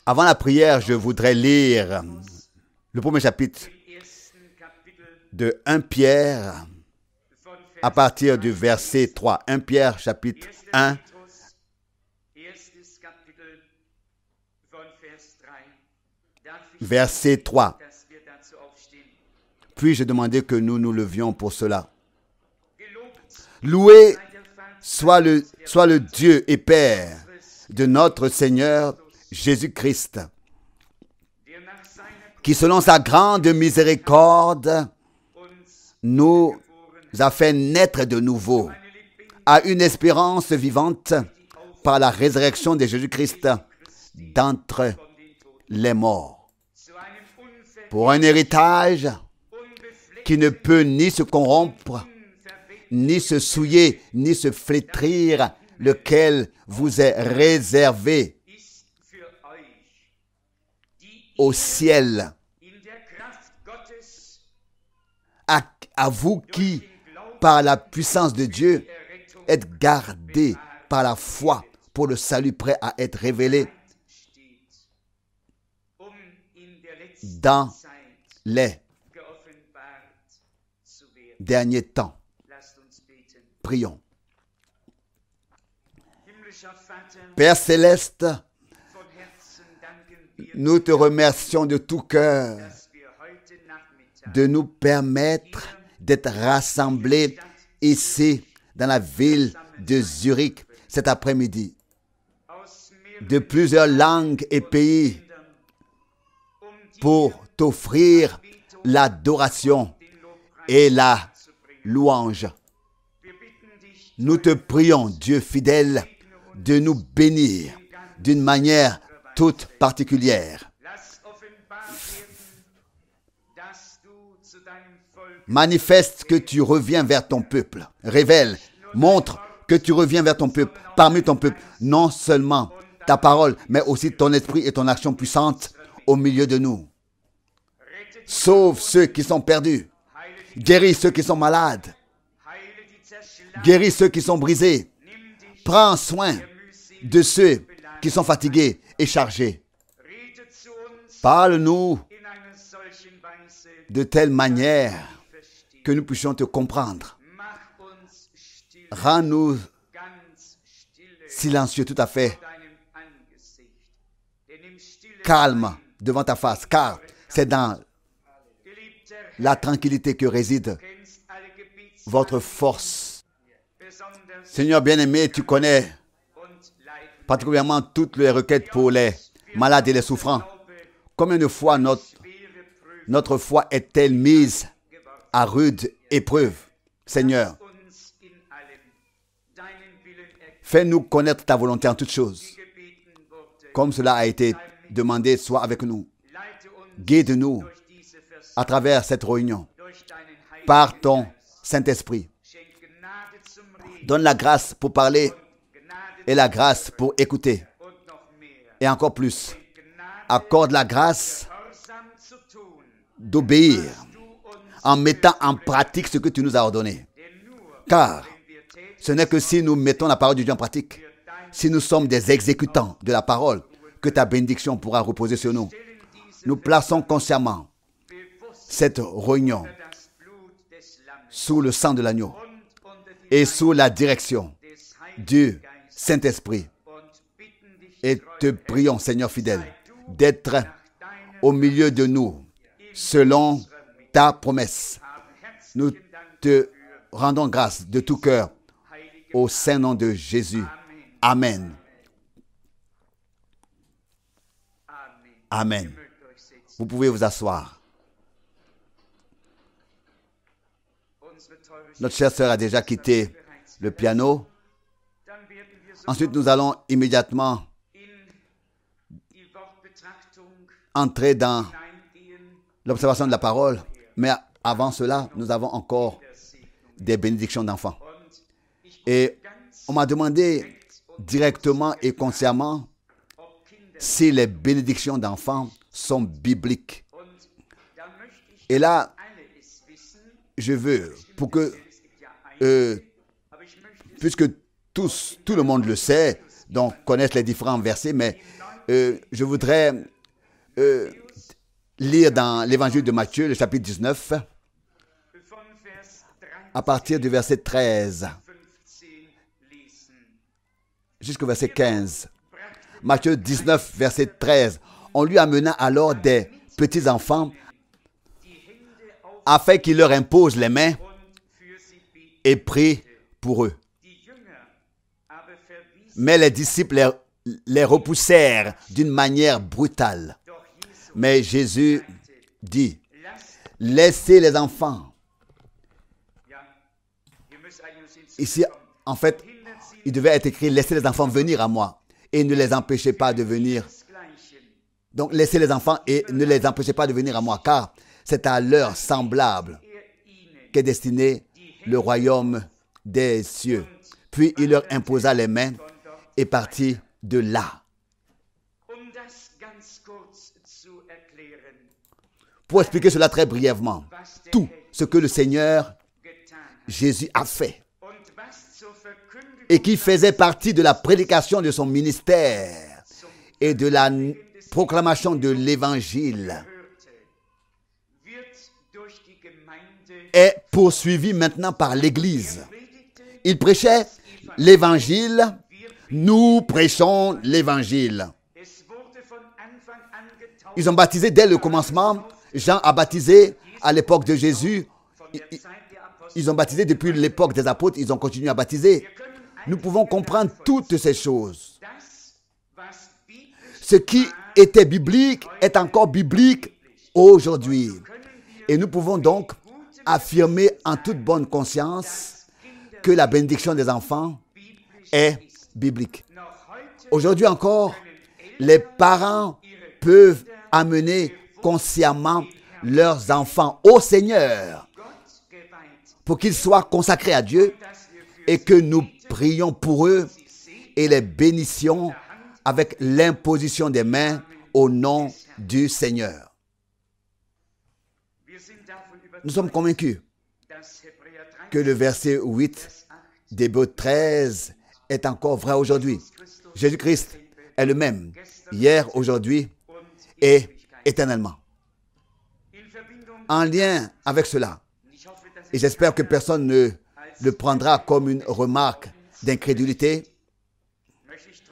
Avant la prière, je voudrais lire le premier chapitre de 1 Pierre à partir du verset 3. 1 Pierre chapitre 1. Verset 3. Puis-je demander que nous nous levions pour cela. Loué soit le Dieu et Père de notre Seigneur Jésus-Christ, qui selon sa grande miséricorde nous a fait naître de nouveau à une espérance vivante par la résurrection de Jésus-Christ d'entre les morts, pour un héritage qui ne peut ni se corrompre, ni se souiller, ni se flétrir, lequel vous est réservé au ciel. À vous qui, par la puissance de Dieu, êtes gardés par la foi pour le salut prêt à être révélé dans les derniers temps. Prions. Père céleste, nous te remercions de tout cœur de nous permettre d'être rassemblés ici dans la ville de Zurich cet après-midi, de plusieurs langues et pays, pour t'offrir l'adoration et la louange. Nous te prions, Dieu fidèle, de nous bénir d'une manière toute particulière. Manifeste que tu reviens vers ton peuple. Révèle, montre que tu reviens vers ton peuple, parmi ton peuple. Non seulement ta parole, mais aussi ton esprit et ton action puissante au milieu de nous. Sauve ceux qui sont perdus. Guéris ceux qui sont malades. Guéris ceux qui sont brisés. Prends soin de ceux qui sont fatigués et chargés. Parle-nous de telle manière que nous puissions te comprendre. Rends-nous silencieux tout à fait, calme devant ta face, car c'est dans la tranquillité que réside votre force. Seigneur bien-aimé, tu connais particulièrement toutes les requêtes pour les malades et les souffrants. Combien de fois notre foi est-elle mise à rude épreuve, Seigneur? Fais-nous connaître ta volonté en toutes choses. Comme cela a été demandé, sois avec nous. Guide-nous à travers cette réunion par ton Saint-Esprit. Donne la grâce pour parler et la grâce pour écouter. Et encore plus, accorde la grâce d'obéir en mettant en pratique ce que tu nous as ordonné. Car ce n'est que si nous mettons la parole de Dieu en pratique, si nous sommes des exécutants de la parole, que ta bénédiction pourra reposer sur nous. Nous plaçons consciemment cette réunion sous le sang de l'agneau et sous la direction du Saint-Esprit. Et te prions, Seigneur fidèle, d'être au milieu de nous selon ta promesse. Nous te rendons grâce de tout cœur au saint nom de Jésus. Amen. Amen. Vous pouvez vous asseoir. Notre chère sœur a déjà quitté le piano. Ensuite, nous allons immédiatement entrer dans l'observation de la parole. Mais avant cela, nous avons encore des bénédictions d'enfants. Et on m'a demandé directement et consciemment si les bénédictions d'enfants sont bibliques. Et là, je veux, pour que, puisque tout le monde le sait, donc connaissent les différents versets, mais je voudrais lire dans l'évangile de Matthieu, le chapitre 19, à partir du verset 13 jusqu'au verset 15. Matthieu 19, verset 13. On lui amena alors des petits-enfants afin qu'il leur impose les mains et prie pour eux. Mais les disciples les repoussèrent d'une manière brutale. Mais Jésus dit, laissez les enfants. Ici, en fait, il devait être écrit, laissez les enfants venir à moi et ne les empêchez pas de venir. Donc, laissez les enfants et ne les empêchez pas de venir à moi, car c'est à leur semblable qu'est destiné le royaume des cieux. Puis il leur imposa les mains et partit de là. Pour expliquer cela très brièvement, tout ce que le Seigneur Jésus a fait et qui faisait partie de la prédication de son ministère et de la proclamation de l'Évangile est poursuivi maintenant par l'Église. Il prêchait l'Évangile, nous prêchons l'Évangile. Ils ont baptisé dès le commencement. Jean a baptisé à l'époque de Jésus. Ils ont baptisé depuis l'époque des apôtres. Ils ont continué à baptiser. Nous pouvons comprendre toutes ces choses. Ce qui était biblique est encore biblique aujourd'hui. Et nous pouvons donc affirmer en toute bonne conscience que la bénédiction des enfants est biblique. Aujourd'hui encore, les parents peuvent amener consciemment leurs enfants au Seigneur pour qu'ils soient consacrés à Dieu et que nous prions pour eux et les bénissions avec l'imposition des mains au nom du Seigneur. Nous sommes convaincus que le verset 8 d'Hébreux 13 est encore vrai aujourd'hui. Jésus-Christ est le même, hier, aujourd'hui et éternellement. En lien avec cela, et j'espère que personne ne le prendra comme une remarque d'incrédulité,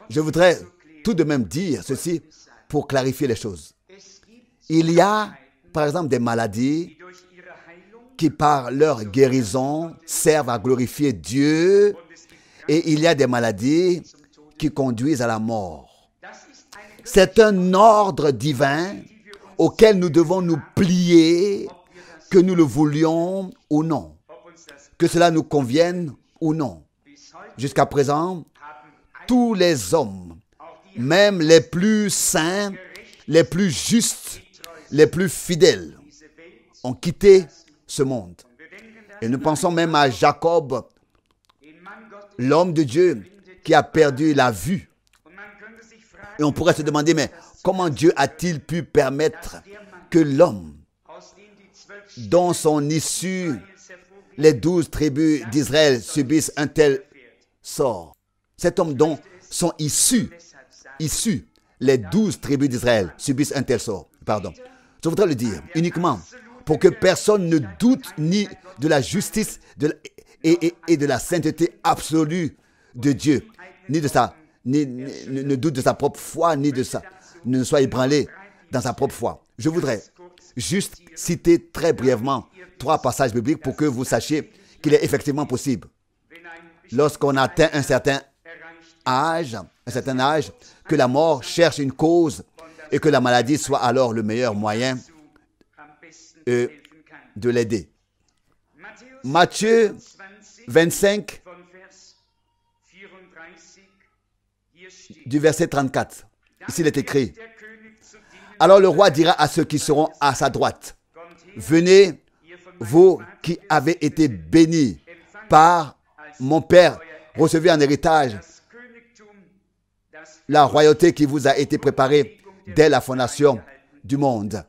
je voudrais tout de même dire ceci pour clarifier les choses. Il y a, par exemple, des maladies qui, par leur guérison, servent à glorifier Dieu, et il y a des maladies qui conduisent à la mort. C'est un ordre divin auquel nous devons nous plier, que nous le voulions ou non, que cela nous convienne ou non. Jusqu'à présent, tous les hommes, même les plus saints, les plus justes, les plus fidèles, ont quitté ce monde. Et nous pensons même à Jacob, l'homme de Dieu qui a perdu la vue. Et on pourrait se demander, mais comment Dieu a-t-il pu permettre que l'homme dont sont issus les 12 tribus d'Israël subissent un tel sort? Cet homme dont sont issus les 12 tribus d'Israël subissent un tel sort. Pardon. Je voudrais le dire uniquement pour que personne ne doute ni de la justice et de la sainteté absolue de Dieu, ni de sa, ne doute de sa propre foi, ni de sa, ne soit ébranlé dans sa propre foi. Je voudrais juste citer très brièvement 3 passages bibliques pour que vous sachiez qu'il est effectivement possible, lorsqu'on atteint un certain âge, que la mort cherche une cause et que la maladie soit alors le meilleur moyen de l'aider. Matthieu 25, du verset 34. Ici, il est écrit, « Alors le roi dira à ceux qui seront à sa droite, « Venez, vous qui avez été bénis par mon Père, recevez en héritage la royauté qui vous a été préparée dès la fondation du monde.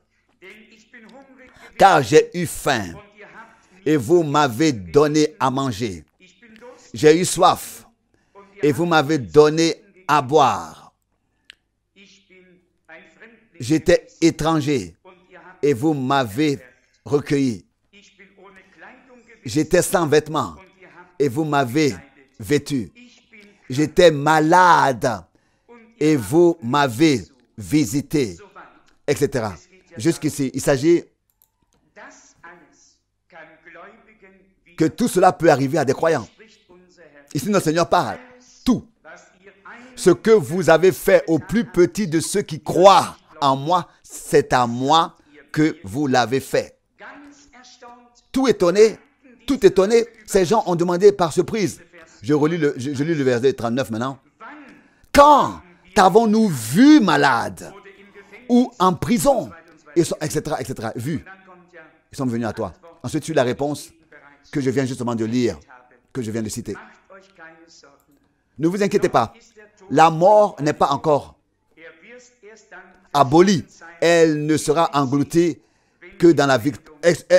Car j'ai eu faim et vous m'avez donné à manger. J'ai eu soif et vous m'avez donné à boire. J'étais étranger et vous m'avez recueilli. J'étais sans vêtements et vous m'avez vêtu. J'étais malade et vous m'avez visité, etc. Jusqu'ici, il s'agit que tout cela peut arriver à des croyants. Ici, notre Seigneur parle. Tout. Ce que vous avez fait au plus petit de ceux qui croient en moi, c'est à moi que vous l'avez fait. Tout étonné, ces gens ont demandé par surprise. Je lis le verset 39 maintenant. Quand t'avons-nous vu malade ou en prison, etc., etc. Vu. Ils sont venus à toi. Ensuite, tu as la réponse que je viens justement de lire, que je viens de citer. Ne vous inquiétez pas. La mort n'est pas encore abolie. Elle ne sera engloutie que dans la victoire.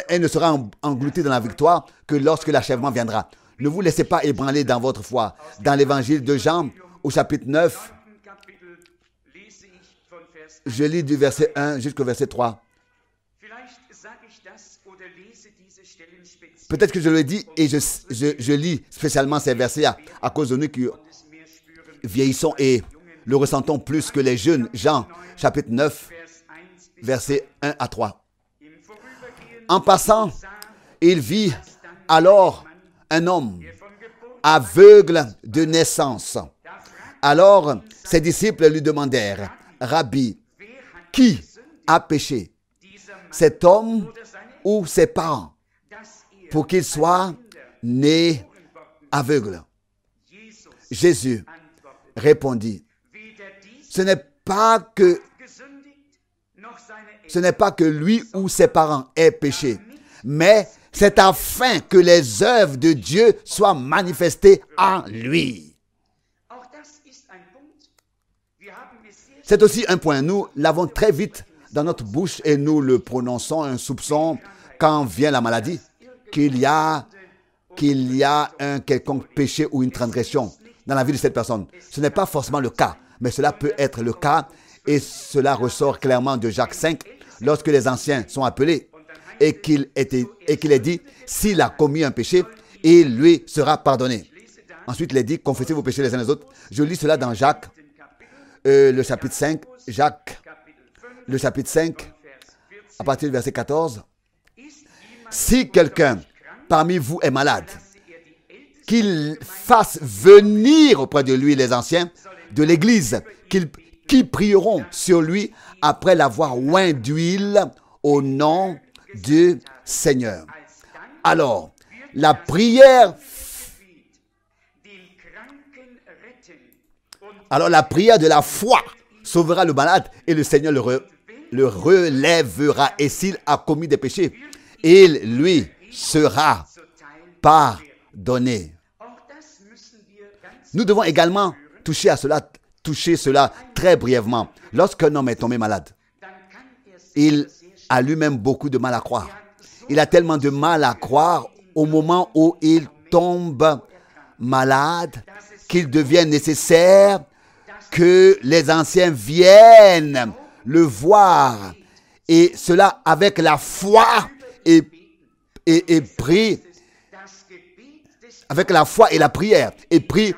Elle ne sera engloutie dans la victoire que lorsque l'achèvement viendra. Ne vous laissez pas ébranler dans votre foi. Dans l'évangile de Jean, au chapitre 9, je lis du verset 1 jusqu'au verset 3. Peut-être que je le dis et je lis spécialement ces versets à cause de nous qui vieillissons et le ressentons plus que les jeunes. Jean, chapitre 9, versets 1 à 3. En passant, il vit alors un homme aveugle de naissance. Alors, ses disciples lui demandèrent, « Rabbi, qui a péché, cet homme ou ses parents, pour qu'il soit né aveugle ?» Jésus répondit, ce n'est pas que lui ou ses parents aient péché, mais c'est afin que les œuvres de Dieu soient manifestées en lui. C'est aussi un point. Nous l'avons très vite dans notre bouche et nous le prononçons, un soupçon quand vient la maladie, qu'il y a un quelconque péché ou une transgression dans la vie de cette personne. Ce n'est pas forcément le cas, mais cela peut être le cas et cela ressort clairement de Jacques 5 lorsque les anciens sont appelés et qu'il est dit, s'il a commis un péché, il lui sera pardonné. Ensuite, il est dit, confessez vos péchés les uns les autres. Je lis cela dans Jacques, le chapitre 5, le chapitre 5, à partir du verset 14. Si quelqu'un parmi vous est malade, qu'il fasse venir auprès de lui les anciens de l'Église, qui prieront sur lui après l'avoir oint d'huile au nom du Seigneur. Alors, la prière de la foi sauvera le malade et le Seigneur le relèvera. Et s'il a commis des péchés, il lui sera pardonné. Nous devons également toucher cela très brièvement. Lorsqu'un homme est tombé malade, il a lui-même beaucoup de mal à croire. Il a tellement de mal à croire au moment où il tombe malade qu'il devient nécessaire que les anciens viennent le voir. Et cela avec la foi et prie, avec la foi et la prière, et prie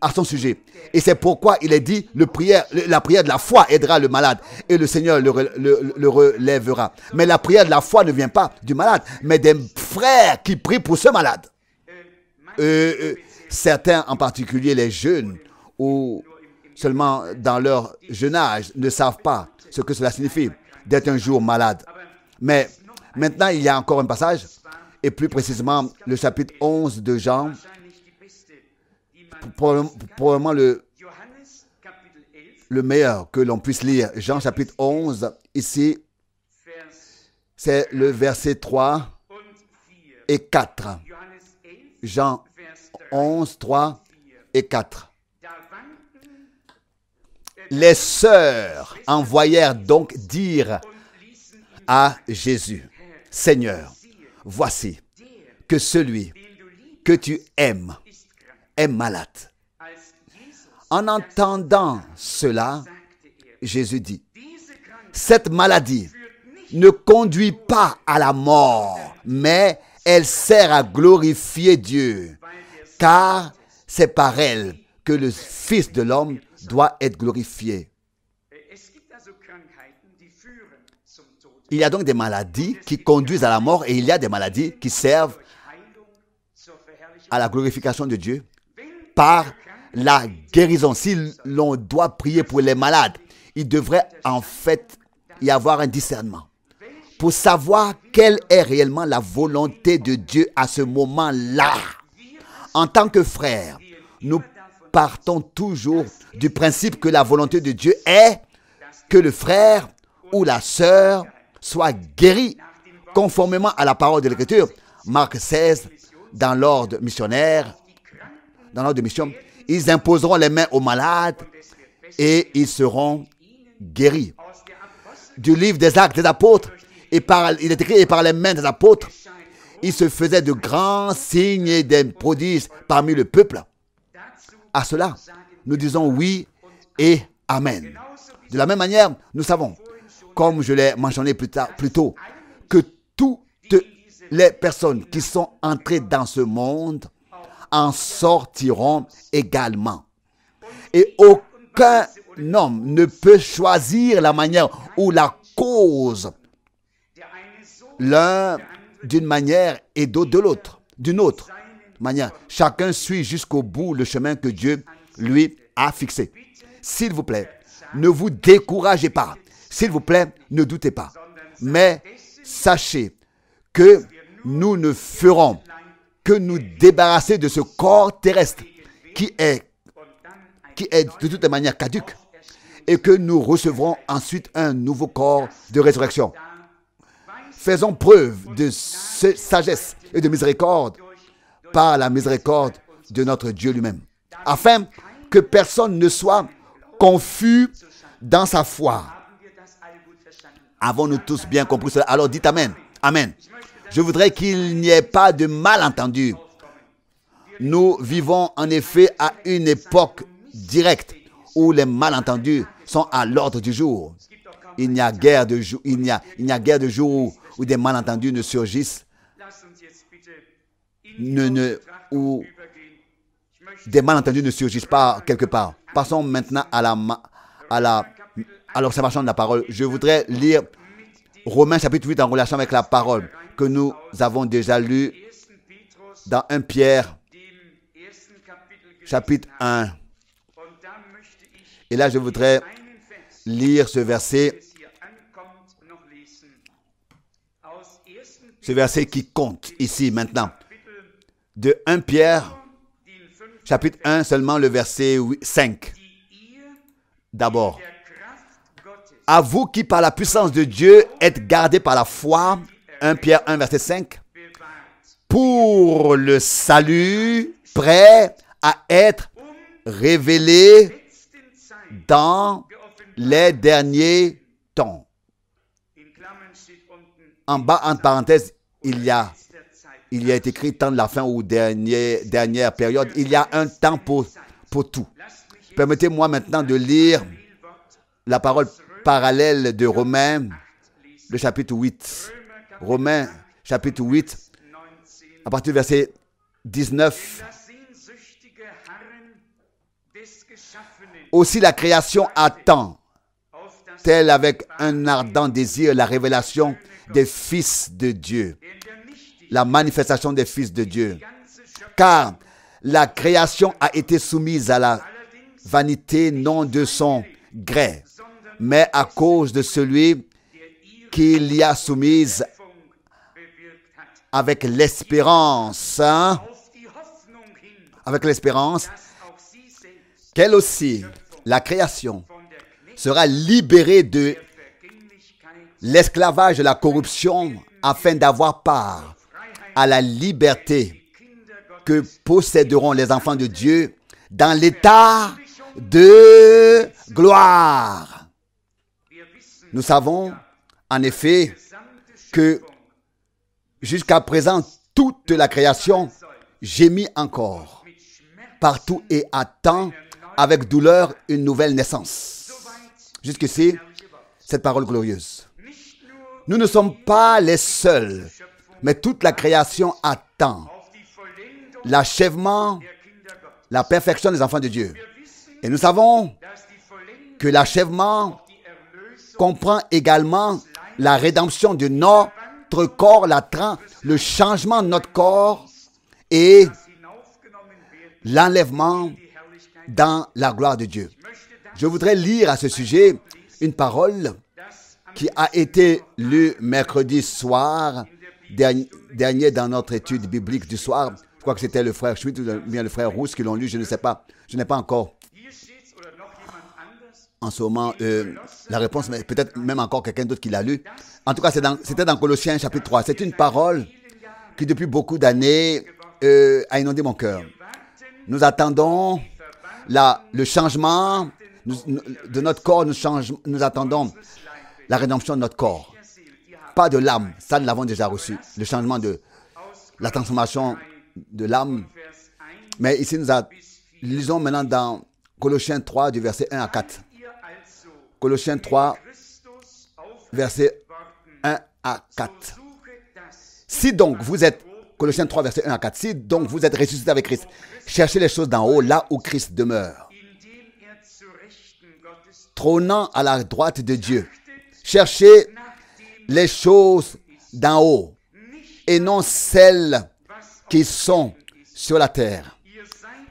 à son sujet. Et c'est pourquoi il est dit, la prière de la foi aidera le malade et le Seigneur le relèvera. Mais la prière de la foi ne vient pas du malade, mais des frères qui prient pour ce malade. Certains, en particulier les jeunes, ou seulement dans leur jeune âge, ne savent pas ce que cela signifie d'être un jour malade. Mais maintenant, il y a encore un passage, et plus précisément le chapitre 11 de Jean, probablement le meilleur que l'on puisse lire. Jean chapitre 11, ici, c'est le verset 3 et 4. Jean 11, 3 et 4. Les sœurs envoyèrent donc dire à Jésus, « Seigneur, voici que celui que tu aimes est malade. » En entendant cela, Jésus dit, cette maladie ne conduit pas à la mort, mais elle sert à glorifier Dieu, car c'est par elle que le Fils de l'homme doit être glorifié. Il y a donc des maladies qui conduisent à la mort et il y a des maladies qui servent à la glorification de Dieu par la guérison. Si l'on doit prier pour les malades, il devrait en fait y avoir un discernement pour savoir quelle est réellement la volonté de Dieu à ce moment-là. En tant que frères, nous partons toujours du principe que la volonté de Dieu est que le frère ou la sœur soit guéri conformément à la parole de l'Écriture. Marc 16, dans l'ordre missionnaire, dans l'ordre de mission, ils imposeront les mains aux malades et ils seront guéris. Du livre des Actes des Apôtres, il est écrit, et par les mains des apôtres, il se faisait de grands signes et des prodiges parmi le peuple. À cela, nous disons oui et amen. De la même manière, nous savons, comme je l'ai mentionné plus tôt, que toutes les personnes qui sont entrées dans ce monde en sortiront également. Et aucun homme ne peut choisir la manière ou la cause, l'un d'une manière et d'autre de l'autre, d'une autre manière. Chacun suit jusqu'au bout le chemin que Dieu lui a fixé. S'il vous plaît, ne vous découragez pas. S'il vous plaît, ne doutez pas. Mais sachez que nous ne ferons que nous débarrasser de ce corps terrestre qui est de toute manière caduque et que nous recevrons ensuite un nouveau corps de résurrection. Faisons preuve de sagesse et de miséricorde par la miséricorde de notre Dieu lui-même, afin que personne ne soit confus dans sa foi. Avons-nous tous bien compris cela? Alors dites Amen. Amen. Je voudrais qu'il n'y ait pas de malentendu. Nous vivons en effet à une époque directe où les malentendus sont à l'ordre du jour. Il n'y a guère de jour, où des malentendus ne surgissent, où des malentendus ne surgissent pas quelque part. Passons maintenant à l'observation de la parole. Je voudrais lire Romains chapitre 8 en relation avec la parole que nous avons déjà lu dans 1 Pierre chapitre 1. Et là, je voudrais lire ce verset qui compte ici maintenant. De 1 Pierre chapitre 1, seulement le verset 5. D'abord, à vous qui par la puissance de Dieu êtes gardés par la foi, 1 Pierre 1 verset 5, pour le salut prêt à être révélé dans les derniers temps. En bas, entre parenthèses, il y a été écrit temps de la fin ou dernière période. Il y a un temps pour tout. Permettez-moi maintenant de lire la parole parallèle de Romains, le chapitre 8. Romains, chapitre 8, à partir du verset 19. Aussi la création attend, telle avec un ardent désir, la révélation des fils de Dieu, la manifestation des fils de Dieu. Car la création a été soumise à la vanité, non de son gré, mais à cause de celui qui l'y a soumise avec l'espérance, qu'elle aussi, la création, sera libérée de l'esclavage de la corruption afin d'avoir part à la liberté que posséderont les enfants de Dieu dans l'état de gloire. Nous savons en effet que jusqu'à présent, toute la création gémit encore partout et attend avec douleur une nouvelle naissance. Jusqu'ici, cette parole glorieuse. Nous ne sommes pas les seuls, mais toute la création attend l'achèvement, la perfection des enfants de Dieu. Et nous savons que l'achèvement comprend également la rédemption de notre corps, le changement de notre corps et l'enlèvement dans la gloire de Dieu. Je voudrais lire à ce sujet une parole qui a été lue mercredi soir dernier dans notre étude biblique du soir. Je crois que c'était le frère Schmitt ou bien le frère Rousse qui l'ont lu, je ne sais pas. Je n'ai pas encore en ce moment la réponse, mais peut-être même encore quelqu'un d'autre qui l'a lu. En tout cas, c'était dans Colossiens chapitre 3. C'est une parole qui depuis beaucoup d'années a inondé mon cœur. Nous attendons le changement de notre corps, nous attendons la rédemption de notre corps. Pas de l'âme, ça nous l'avons déjà reçu. Le changement de la transformation de l'âme. Mais ici, lisons maintenant dans Colossiens 3, du verset 1 à 4. Colossiens 3, verset 1 à 4. Si donc vous êtes, Colossiens 3, verset 1 à 4, si donc vous êtes ressuscité avec Christ, cherchez les choses d'en haut, là où Christ demeure, trônant à la droite de Dieu. Cherchez les choses d'en haut et non celles qui sont sur la terre.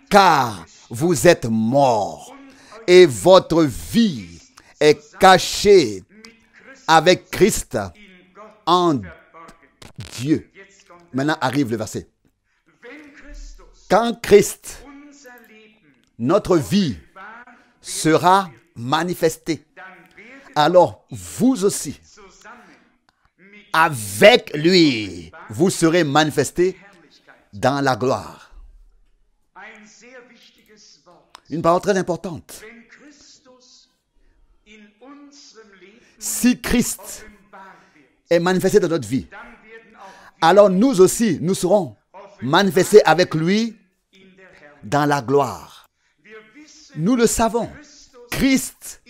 Car vous êtes morts et votre vie est cachée avec Christ en Dieu. Maintenant arrive le verset. Quand Christ, notre vie, sera manifesté, alors vous aussi, avec lui, vous serez manifestés dans la gloire. Une parole très importante. Si Christ est manifesté dans notre vie, alors nous aussi, nous serons manifestés avec lui dans la gloire. Nous le savons. Christ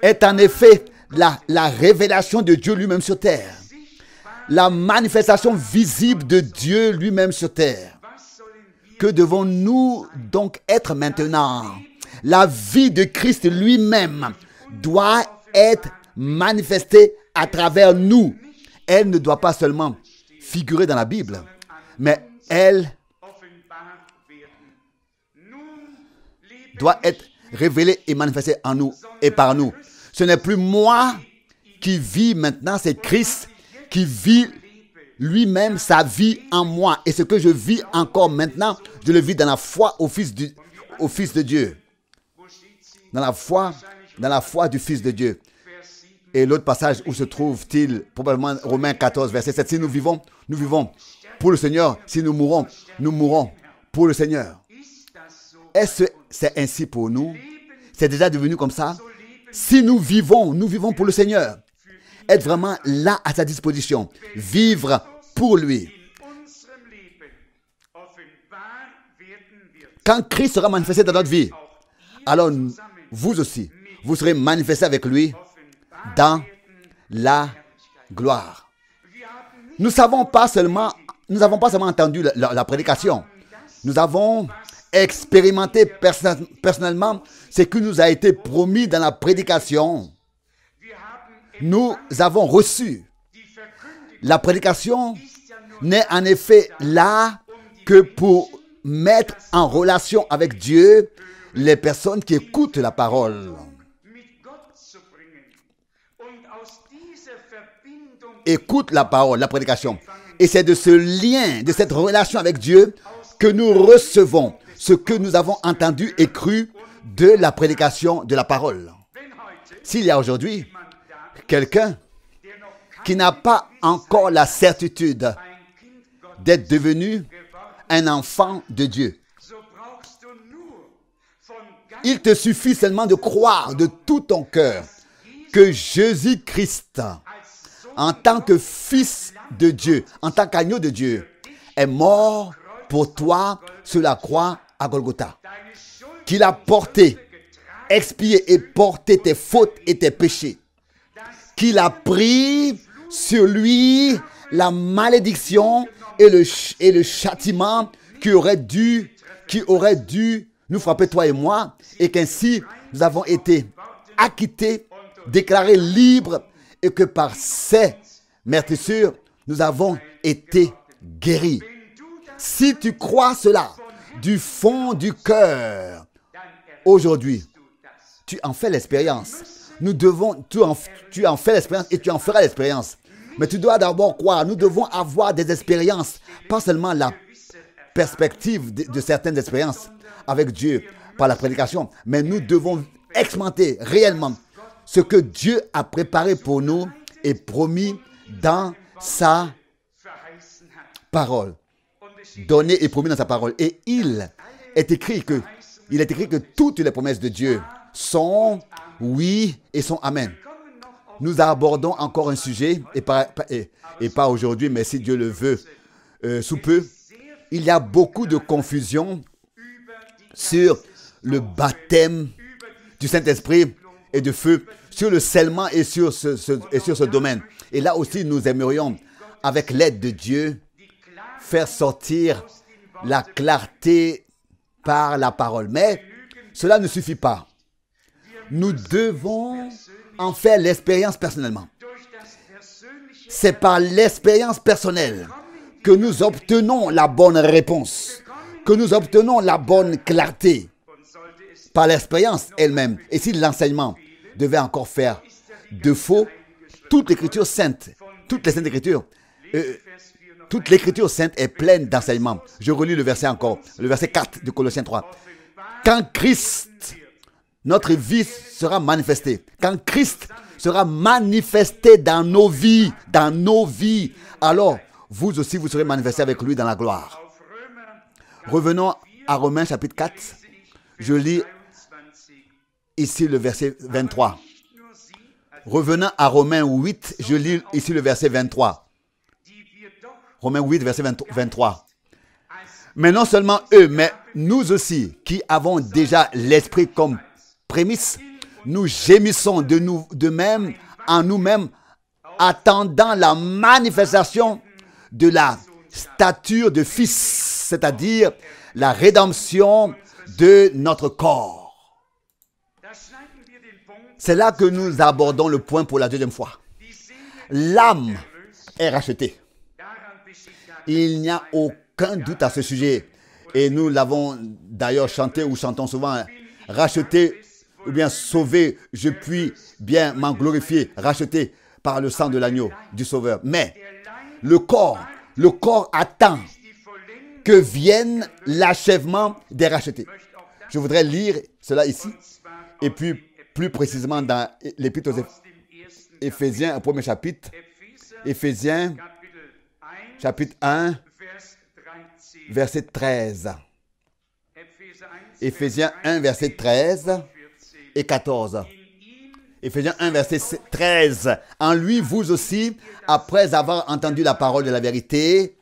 est en effet la révélation de Dieu lui-même sur terre. La manifestation visible de Dieu lui-même sur terre. Que devons-nous donc être maintenant? La vie de Christ lui-même doit être manifestée à travers nous. Elle ne doit pas seulement figurer dans la Bible, mais elle doit être révélée et manifestée en nous et par nous. Ce n'est plus moi qui vis maintenant, c'est Christ qui vit lui-même sa vie en moi. Et ce que je vis encore maintenant, je le vis dans la foi au Fils de Dieu. Dans la foi du Fils de Dieu. Et l'autre passage, où se trouve-t-il? Probablement Romains 14, verset 7. Si nous vivons pour le Seigneur. Si nous mourons pour le Seigneur. Est-ce que c'est ainsi pour nous? C'est déjà devenu comme ça? Si nous vivons pour le Seigneur. Être vraiment là à sa disposition. Vivre pour lui. Quand Christ sera manifesté dans notre vie, alors vous aussi, vous serez manifestés avec lui dans la gloire. Nous n'avons pas seulement entendu la prédication. Nous avons expérimenté personnellement ce qui nous a été promis dans la prédication. Nous avons reçu. La prédication n'est en effet là que pour mettre en relation avec Dieu les personnes qui écoutent la parole. Écoute la parole, la prédication. Et c'est de ce lien, de cette relation avec Dieu que nous recevons ce que nous avons entendu et cru de la prédication de la parole. S'il y a aujourd'hui quelqu'un qui n'a pas encore la certitude d'être devenu un enfant de Dieu, il te suffit seulement de croire de tout ton cœur que Jésus-Christ, en tant que Fils de Dieu, en tant qu'agneau de Dieu, est mort pour toi sur la croix à Golgotha, qu'il a porté, expié et porté tes fautes et tes péchés, qu'il a pris sur lui la malédiction et le châtiment qui aurait dû nous frapper, toi et moi, et qu'ainsi nous avons été acquittés, déclarés libres, et que par ces meurtrissures, nous avons été guéris. Si tu crois cela du fond du cœur, aujourd'hui, tu en fais l'expérience. Tu en fais l'expérience et tu en feras l'expérience. Mais tu dois d'abord croire. Nous devons avoir des expériences, pas seulement la perspective de certaines expériences avec Dieu par la prédication, mais nous devons expérimenter réellement ce que Dieu a préparé pour nous et promis dans sa parole. Donné et promis dans sa parole. Et il est écrit que toutes les promesses de Dieu sont oui et sont amen. Nous abordons encore un sujet, et pas aujourd'hui, mais si Dieu le veut, sous peu. Il y a beaucoup de confusion sur le baptême du Saint-Esprit et de feu, sur le scellement et sur ce domaine. Et là aussi, nous aimerions, avec l'aide de Dieu, faire sortir la clarté par la parole. Mais cela ne suffit pas. Nous devons en faire l'expérience personnellement. C'est par l'expérience personnelle que nous obtenons la bonne réponse, que nous obtenons la bonne clarté par l'expérience elle-même. Et si l'enseignement devait encore faire défaut, toute l'écriture sainte, toute l'écriture sainte est pleine d'enseignements. Je relis le verset encore, le verset 4 de Colossiens 3. Quand Christ, notre vie sera manifestée, quand Christ sera manifesté dans nos vies, alors vous aussi vous serez manifestés avec lui dans la gloire. Revenons à Romains chapitre 4. Je lis ici le verset 23. Revenons à Romains 8, je lis ici le verset 23. Romains 8, verset 23. Mais non seulement eux, mais nous aussi, qui avons déjà l'Esprit comme prémisse, nous gémissons de même en nous-mêmes, attendant la manifestation de la stature de Fils, c'est-à-dire la rédemption de notre corps. C'est là que nous abordons le point pour la deuxième fois. L'âme est rachetée. Il n'y a aucun doute à ce sujet. Et nous l'avons d'ailleurs chanté ou chantons souvent. Racheté ou bien sauvé, je puis bien m'en glorifier. Racheté par le sang de l'agneau du Sauveur. Mais le corps attend que vienne l'achèvement des rachetés. Je voudrais lire cela ici. Et puis, plus précisément dans l'Épître aux Éphésiens, au premier chapitre. Éphésiens, chapitre 1, verset 13. Éphésiens 1, verset 13 et 14. Éphésiens 1, verset 13. En lui, vous aussi, après avoir entendu la parole de la vérité,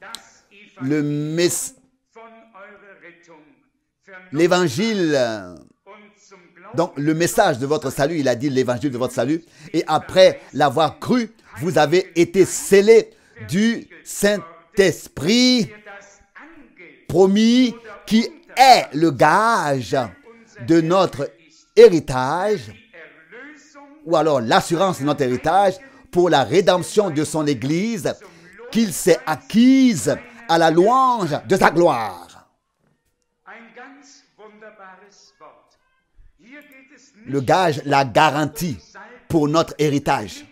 l'évangile, donc le message de votre salut, il a dit l'évangile de votre salut, et après l'avoir cru, vous avez été scellés du Saint-Esprit promis, qui est le gage de notre héritage, ou alors l'assurance de notre héritage pour la rédemption de son Église, qu'il s'est acquise à la louange de sa gloire. Le gage, la garantie pour notre héritage.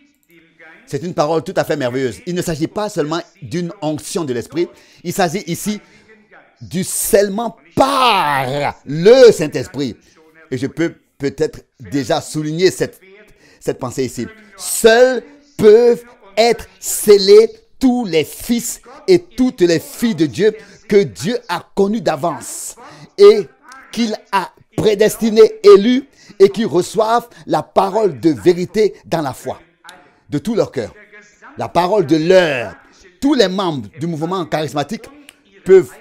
C'est une parole tout à fait merveilleuse. Il ne s'agit pas seulement d'une onction de l'Esprit, il s'agit ici du scellement par le Saint-Esprit. Et je peux peut-être déjà souligner cette pensée ici. Seuls peuvent être scellés tous les fils et toutes les filles de Dieu que Dieu a connus d'avance et qu'il a prédestinés, élus, et qui reçoivent la parole de vérité dans la foi, de tout leur cœur. La parole de l'heure. Tous les membres du mouvement charismatique peuvent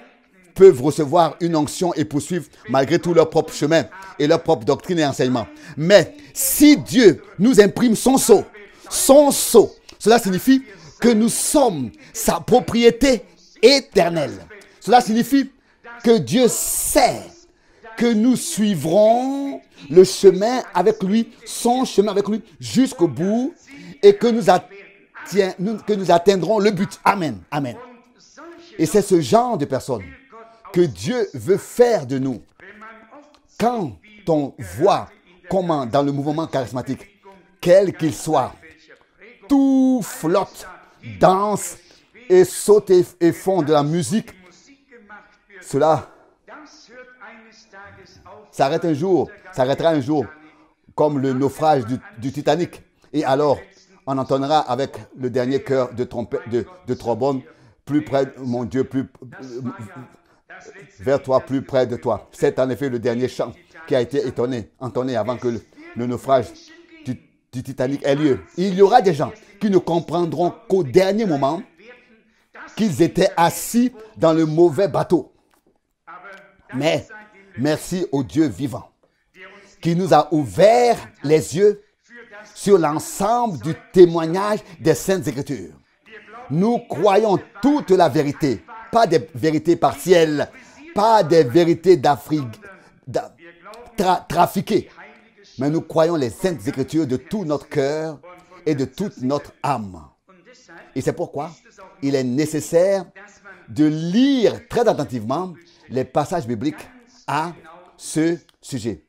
peuvent recevoir une onction et poursuivre malgré tout leur propre chemin et leur propre doctrine et enseignement. Mais si Dieu nous imprime son sceau, cela signifie que nous sommes sa propriété éternelle. Cela signifie que Dieu sait que nous suivrons le chemin avec lui, son chemin avec lui jusqu'au bout et que nous atteindrons le but. Amen. Amen. Et c'est ce genre de personnes que Dieu veut faire de nous. Quand on voit comment dans le mouvement charismatique, quel qu'il soit, tout flotte, danse et saute et font de la musique, cela s'arrêtera un jour comme le naufrage du Titanic. Et alors, on entendra avec le dernier chœur de trompette, de trombone, plus près, mon Dieu, vers toi, plus près de toi. C'est en effet le dernier chant qui a été entonné avant que le naufrage du Titanic ait lieu. Il y aura des gens qui ne comprendront qu'au dernier moment qu'ils étaient assis dans le mauvais bateau. Mais merci au Dieu vivant qui nous a ouvert les yeux sur l'ensemble du témoignage des Saintes Écritures. Nous croyons toute la vérité, pas des vérités partielles, pas des vérités trafiquées, mais nous croyons les Saintes Écritures de tout notre cœur et de toute notre âme. Et c'est pourquoi il est nécessaire de lire très attentivement les passages bibliques à ce sujet.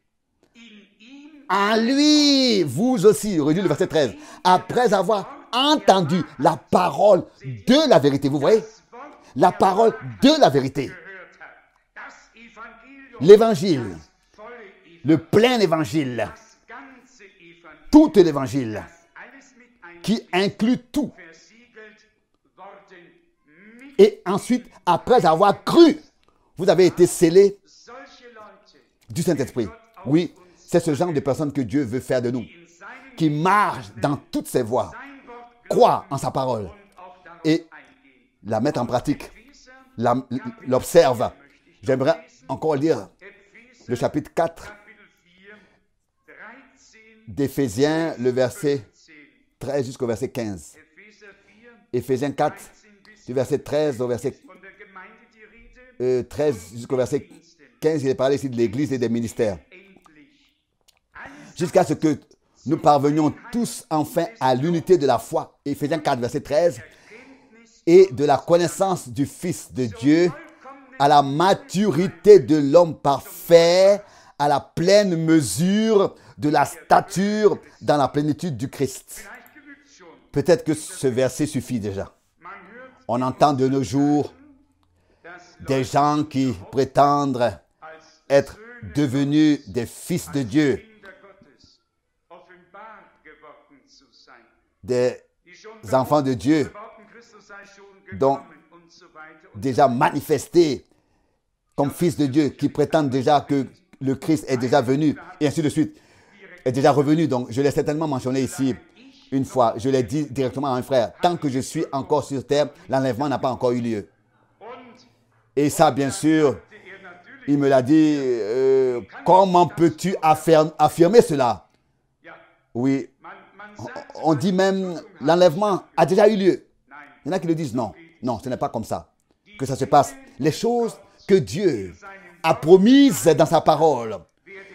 En lui, vous aussi, relis le verset 13, après avoir entendu la parole de la vérité. Vous voyez? La parole de la vérité. L'évangile. Le plein évangile. Tout l'évangile. Qui inclut tout. Et ensuite, après avoir cru, vous avez été scellés du Saint-Esprit. Oui, c'est ce genre de personnes que Dieu veut faire de nous. Qui marchent dans toutes ses voies. Croient en sa parole. Et la mettre en pratique. L'observe. J'aimerais encore lire le chapitre 4 d'Éphésiens, le verset 13 jusqu'au verset 15. Éphésiens 4, du verset 13 au verset 13 jusqu'au verset 15, il est parlé ici de l'Église et des ministères. Jusqu'à ce que nous parvenions tous enfin à l'unité de la foi, Éphésiens 4, verset 13, et de la connaissance du Fils de Dieu, à la maturité de l'homme parfait, à la pleine mesure de la stature dans la plénitude du Christ. Peut-être que ce verset suffit déjà. On entend de nos jours des gens qui prétendent être devenus des fils de Dieu, des enfants de Dieu, donc déjà manifestés comme fils de Dieu, qui prétendent déjà que le Christ est déjà venu, et ainsi de suite, est déjà revenu. Donc, je l'ai certainement mentionné ici une fois. Je l'ai dit directement à un frère. Tant que je suis encore sur terre, l'enlèvement n'a pas encore eu lieu. Et ça, bien sûr, il me l'a dit, comment peux-tu affirmer cela? Oui, on dit même, l'enlèvement a déjà eu lieu. Il y en a qui le disent, non, non, ce n'est pas comme ça que ça se passe. Les choses que Dieu a promises dans sa parole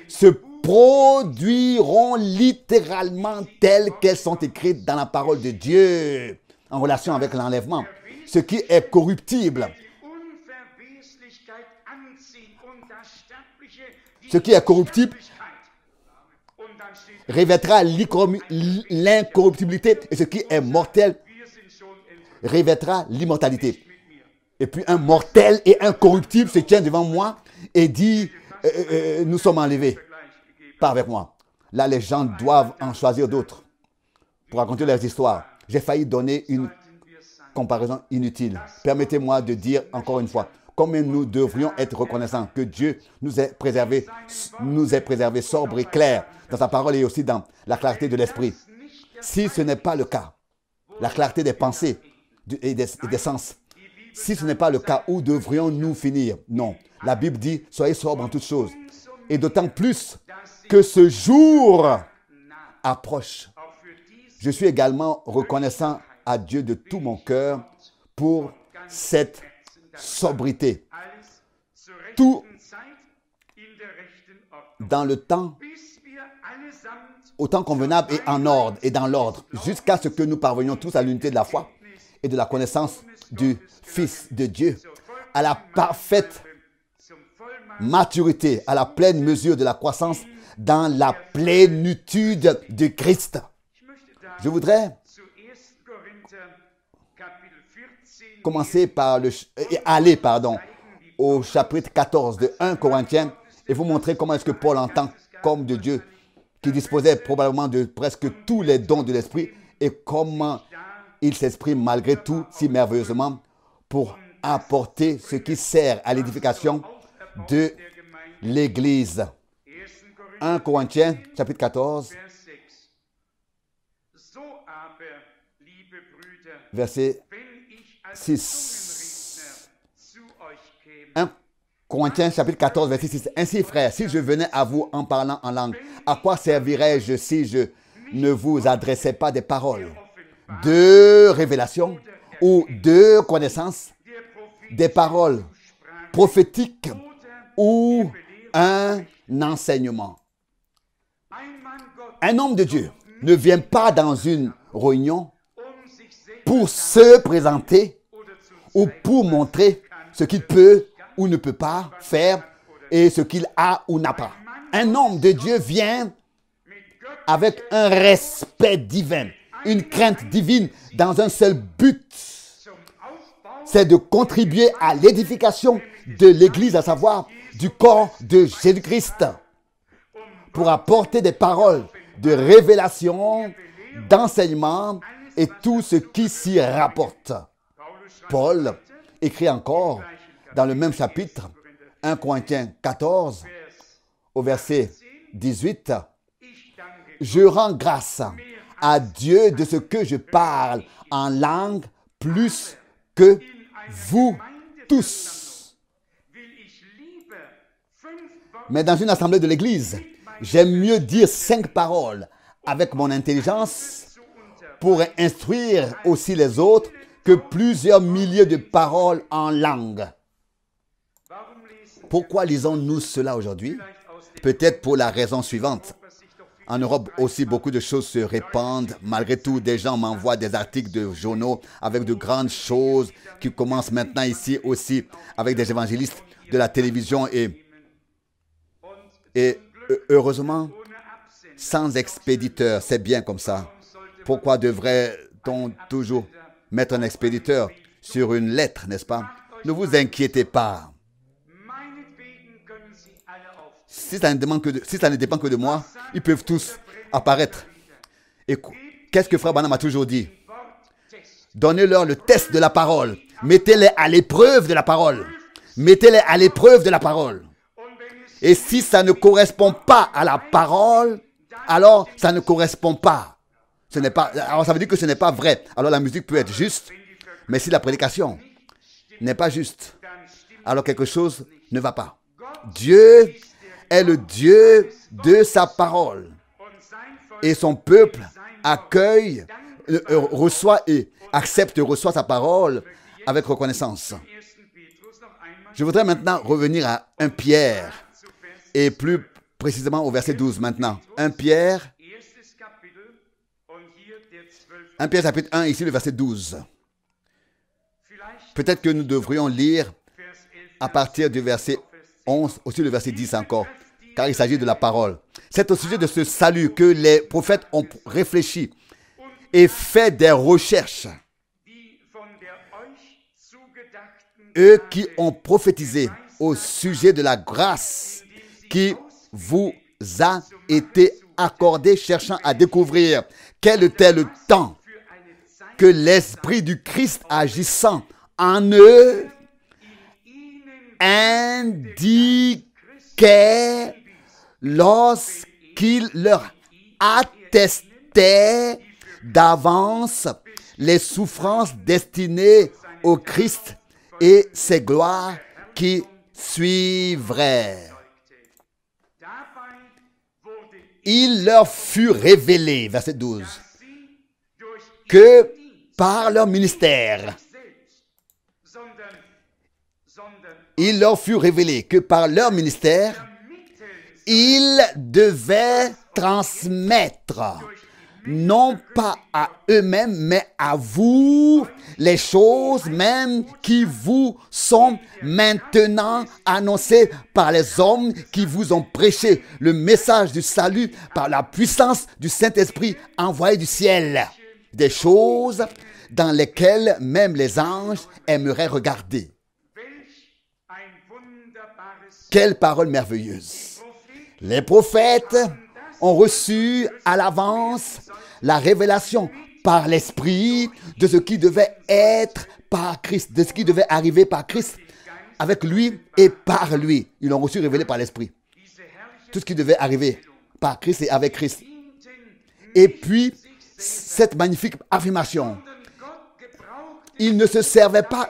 se produiront littéralement telles qu'elles sont écrites dans la parole de Dieu en relation avec l'enlèvement. Ce qui est corruptible, revêtra l'incorruptibilité, et ce qui est mortel revêtra l'immortalité. Et puis un mortel et un corruptible se tient devant moi et dit nous sommes enlevés. Pas avec moi. Là, les gens doivent en choisir d'autres pour raconter leurs histoires. J'ai failli donner une comparaison inutile. Permettez-moi de dire encore une fois combien nous devrions être reconnaissants que Dieu nous ait préservés sobres et clairs dans sa parole et aussi dans la clarté de l'esprit. Si ce n'est pas le cas, la clarté des pensées et des sens, Si ce n'est pas le cas, où devrions-nous finir? Non. La Bible dit, soyez sobres en toutes choses. Et d'autant plus que ce jour approche. Je suis également reconnaissant à Dieu de tout mon cœur pour cette sobriété. Tout dans le temps, au temps convenable et en ordre et dans l'ordre, jusqu'à ce que nous parvenions tous à l'unité de la foi et de la connaissance du Fils de Dieu, à la parfaite maturité, à la pleine mesure de la croissance dans la plénitude de Christ. Je voudrais commencer par aller au chapitre 14 de 1 Corinthiens et vous montrer comment est-ce que Paul, en tant qu'homme de Dieu, qui disposait probablement de presque tous les dons de l'Esprit, et comment il s'exprime malgré tout si merveilleusement pour apporter ce qui sert à l'édification de l'Église. 1 Corinthiens, chapitre 14, verset 6. 1 Corinthiens, chapitre 14, verset 6. Ainsi, frères, si je venais à vous en parlant en langue, à quoi servirais-je si je ne vous adressais pas des paroles de révélation ou de connaissance, des paroles prophétiques ou un enseignement? Un homme de Dieu ne vient pas dans une réunion pour se présenter ou pour montrer ce qu'il peut ou ne peut pas faire et ce qu'il a ou n'a pas. Un homme de Dieu vient avec un respect divin, une crainte divine dans un seul but. C'est de contribuer à l'édification de l'Église, à savoir du corps de Jésus-Christ, pour apporter des paroles de révélation, d'enseignement et tout ce qui s'y rapporte. Paul écrit encore dans le même chapitre, 1 Corinthiens 14, au verset 18, « Je rends grâce à Dieu de ce que je parle en langue plus que vous tous. » Mais dans une assemblée de l'Église, j'aime mieux dire 5 paroles avec mon intelligence pour instruire aussi les autres que plusieurs milliers de paroles en langue. Pourquoi lisons-nous cela aujourd'hui? Peut-être pour la raison suivante. En Europe aussi, beaucoup de choses se répandent. Malgré tout, des gens m'envoient des articles de journaux avec de grandes choses qui commencent maintenant ici aussi avec des évangélistes de la télévision et heureusement, sans expéditeur. C'est bien comme ça. Pourquoi devrait-on toujours mettre un expéditeur sur une lettre, n'est-ce pas? Ne vous inquiétez pas. Si ça ne dépend que de moi, ils peuvent tous apparaître. Et qu'est-ce que Frère Branham a toujours dit? Donnez-leur le test de la parole. Mettez-les à l'épreuve de la parole. Mettez-les à l'épreuve de la parole. Et si ça ne correspond pas à la parole, alors ça ne correspond pas. Alors ça veut dire que ce n'est pas vrai. Alors la musique peut être juste, mais si la prédication n'est pas juste, alors quelque chose ne va pas. Dieu est le Dieu de sa parole. Et son peuple reçoit sa parole avec reconnaissance. Je voudrais maintenant revenir à 1 Pierre, et plus précisément au verset 12 maintenant. 1 Pierre chapitre 1, ici le verset 12. Peut-être que nous devrions lire à partir du verset 11, aussi le verset 10 encore, car il s'agit de la parole. C'est au sujet de ce salut que les prophètes ont réfléchi et fait des recherches. Eux qui ont prophétisé au sujet de la grâce qui vous a été accordée, cherchant à découvrir quel était le temps que l'Esprit du Christ agissant en eux indiquait lorsqu'il leur attestait d'avance les souffrances destinées au Christ et ses gloires qui suivraient. Il leur fut révélé, verset 12, que par leur ministère, il leur fut révélé que par leur ministère, ils devaient transmettre, non pas à eux-mêmes, mais à vous, les choses même qui vous sont maintenant annoncées par les hommes qui vous ont prêché le message du salut par la puissance du Saint-Esprit envoyé du ciel. Des choses dans lesquelles même les anges aimeraient regarder. Quelle parole merveilleuse! Les prophètes ont reçu à l'avance la révélation par l'Esprit de ce qui devait être par Christ, de ce qui devait arriver par Christ, avec lui et par lui. Ils l'ont reçu révélé par l'Esprit. Tout ce qui devait arriver par Christ et avec Christ. Et puis, cette magnifique affirmation, ils ne se servaient pas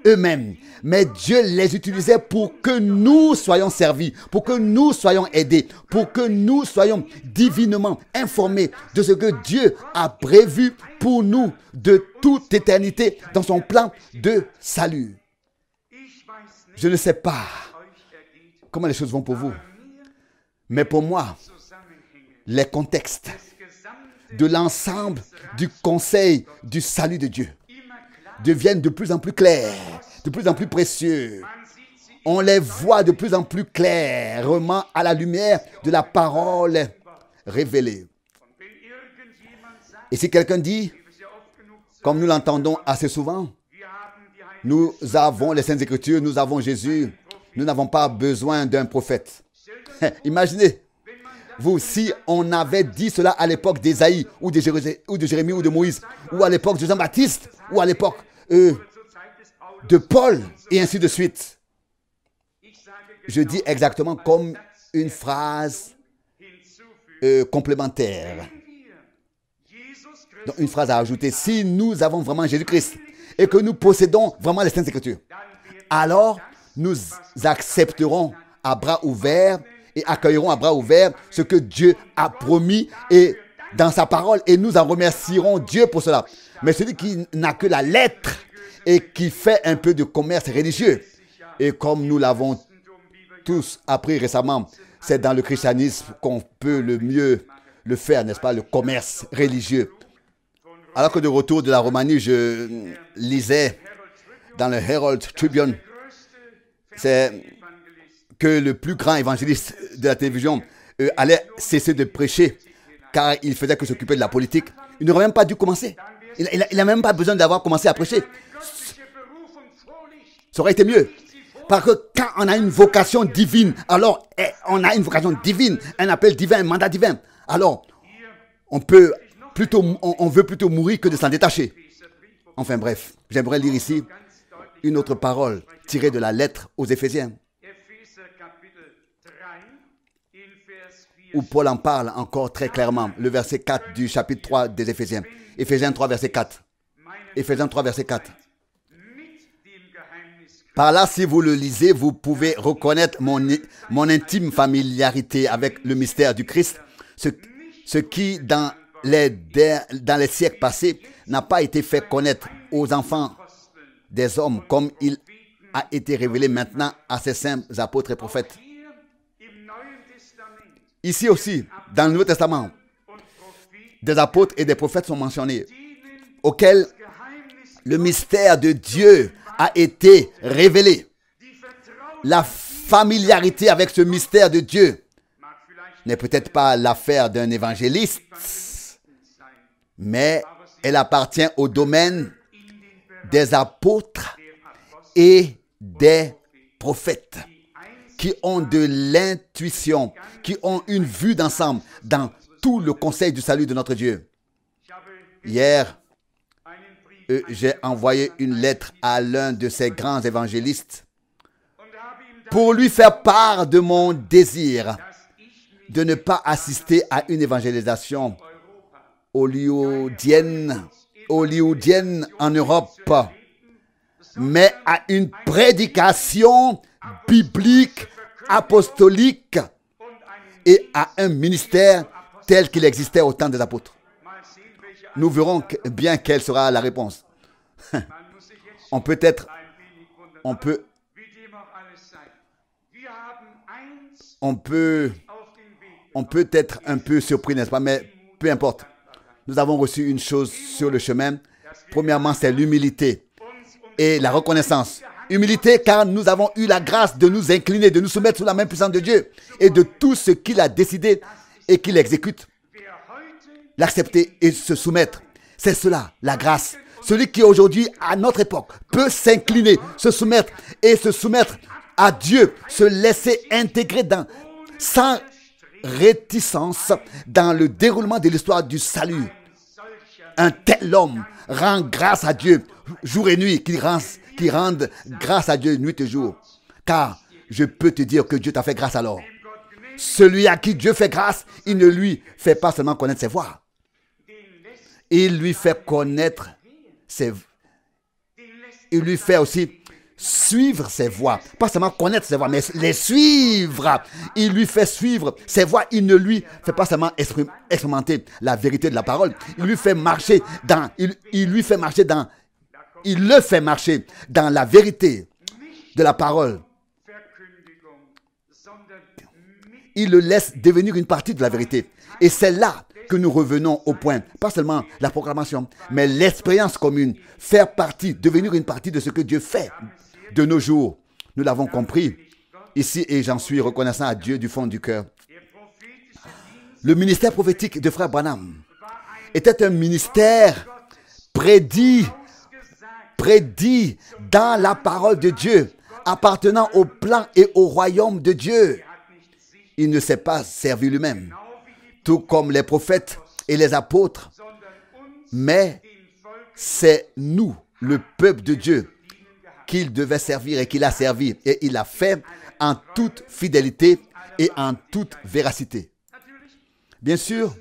eux-mêmes, mais Dieu les utilisait pour que nous soyons servis, pour que nous soyons aidés, pour que nous soyons divinement informés de ce que Dieu a prévu pour nous de toute éternité dans son plan de salut. Je ne sais pas comment les choses vont pour vous, mais pour moi, les contextes de l'ensemble du conseil du salut de Dieu deviennent de plus en plus clairs, de plus en plus précieux. On les voit de plus en plus clairement à la lumière de la parole révélée. Et si quelqu'un dit, comme nous l'entendons assez souvent, nous avons les Saintes Écritures, nous avons Jésus, nous n'avons pas besoin d'un prophète. Imaginez, vous, si on avait dit cela à l'époque d'Ésaïe, ou de Jérémie, ou de Moïse, ou à l'époque de Jean-Baptiste, ou à l'époque de Paul, et ainsi de suite. Je dis exactement comme une phrase complémentaire. Donc, une phrase à ajouter. Si nous avons vraiment Jésus-Christ et que nous possédons vraiment les Saintes Écritures, alors nous accepterons à bras ouverts et accueillerons à bras ouverts ce que Dieu a promis et dans sa parole, et nous en remercierons Dieu pour cela. Mais celui qui n'a que la lettre et qui fait un peu de commerce religieux, et comme nous l'avons tous appris récemment, c'est dans le christianisme qu'on peut le mieux le faire, n'est-ce pas, le commerce religieux. Alors que de retour de la Roumanie, je lisais dans le Herald Tribune, c'est que le plus grand évangéliste de la télévision allait cesser de prêcher car il faisait que s'occuper de la politique. Il n'aurait même pas dû commencer. Il n'a même pas besoin d'avoir commencé à prêcher. Ça aurait été mieux. Parce que quand on a une vocation divine, alors on a une vocation divine, un appel divin, un mandat divin. Alors, on veut plutôt mourir que de s'en détacher. Enfin bref, j'aimerais lire ici une autre parole tirée de la lettre aux Éphésiens, où Paul en parle encore très clairement. Le verset 4 du chapitre 3 des Éphésiens. Éphésiens 3, verset 4. Éphésiens 3, verset 4. Par là, si vous le lisez, vous pouvez reconnaître mon intime familiarité avec le mystère du Christ, ce qui, dans les siècles passés, n'a pas été fait connaître aux enfants des hommes, comme il a été révélé maintenant à ses saints apôtres et prophètes. Ici aussi, dans le Nouveau Testament, des apôtres et des prophètes sont mentionnés, auxquels le mystère de Dieu a été révélé. La familiarité avec ce mystère de Dieu n'est peut-être pas l'affaire d'un évangéliste, mais elle appartient au domaine des apôtres et des prophètes qui ont de l'intuition, qui ont une vue d'ensemble dans tout le conseil du salut de notre Dieu. Hier, j'ai envoyé une lettre à l'un de ces grands évangélistes pour lui faire part de mon désir de ne pas assister à une évangélisation hollywoodienne en Europe, mais à une prédication biblique, apostolique et à un ministère tel qu'il existait au temps des apôtres. Nous verrons bien quelle sera la réponse. On peut être un peu surpris, n'est-ce pas? Mais peu importe. Nous avons reçu une chose sur le chemin. Premièrement, c'est l'humilité et la reconnaissance. Humilité, car nous avons eu la grâce de nous incliner, de nous soumettre sous la main puissante de Dieu et de tout ce qu'il a décidé et qu'il exécute. L'accepter et se soumettre. C'est cela, la grâce. Celui qui aujourd'hui, à notre époque, peut s'incliner, se soumettre à Dieu, se laisser intégrer sans réticence dans le déroulement de l'histoire du salut. Un tel homme rend grâce à Dieu jour et nuit, qui rende grâce à Dieu nuit et jour. Car je peux te dire que Dieu t'a fait grâce alors. Celui à qui Dieu fait grâce, il ne lui fait pas seulement connaître ses voies. Il lui fait connaître il lui fait aussi suivre ses voies. Pas seulement connaître ses voies, mais les suivre. Il lui fait suivre ses voies. Il ne lui fait pas seulement expérimenter la vérité de la parole. Il le fait marcher dans la vérité de la parole. Il le laisse devenir une partie de la vérité. Et c'est là que nous revenons au point, pas seulement la proclamation, mais l'expérience commune, faire partie, devenir une partie de ce que Dieu fait de nos jours. Nous l'avons compris ici et j'en suis reconnaissant à Dieu du fond du cœur. Le ministère prophétique de Frère Branham était un ministère prédit dans la parole de Dieu, appartenant au plan et au royaume de Dieu. Il ne s'est pas servi lui-même, tout comme les prophètes et les apôtres, mais c'est nous, le peuple de Dieu, qu'il devait servir et qu'il a servi. Et il l'a fait en toute fidélité et en toute véracité. Bien sûr,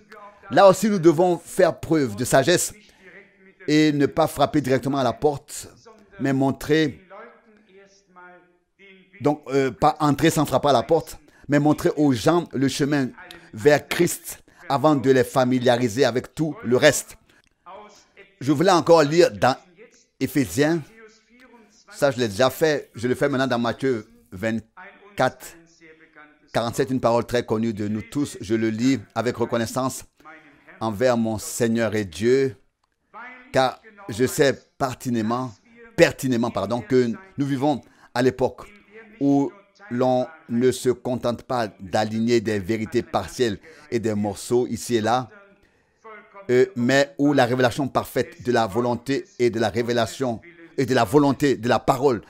là aussi nous devons faire preuve de sagesse et ne pas frapper directement à la porte, mais montrer, donc pas entrer sans frapper à la porte, mais montrer aux gens le chemin vers Christ avant de les familiariser avec tout le reste. Je voulais encore lire dans Éphésiens, ça je l'ai déjà fait, je le fais maintenant dans Matthieu 24, 47, une parole très connue de nous tous. Je le lis avec reconnaissance envers mon Seigneur et Dieu, car je sais pertinemment, que nous vivons à l'époque où l'on ne se contente pas d'aligner des vérités partielles et des morceaux ici et là, mais où la révélation parfaite de la volonté et de la révélation et de la volonté de la parole,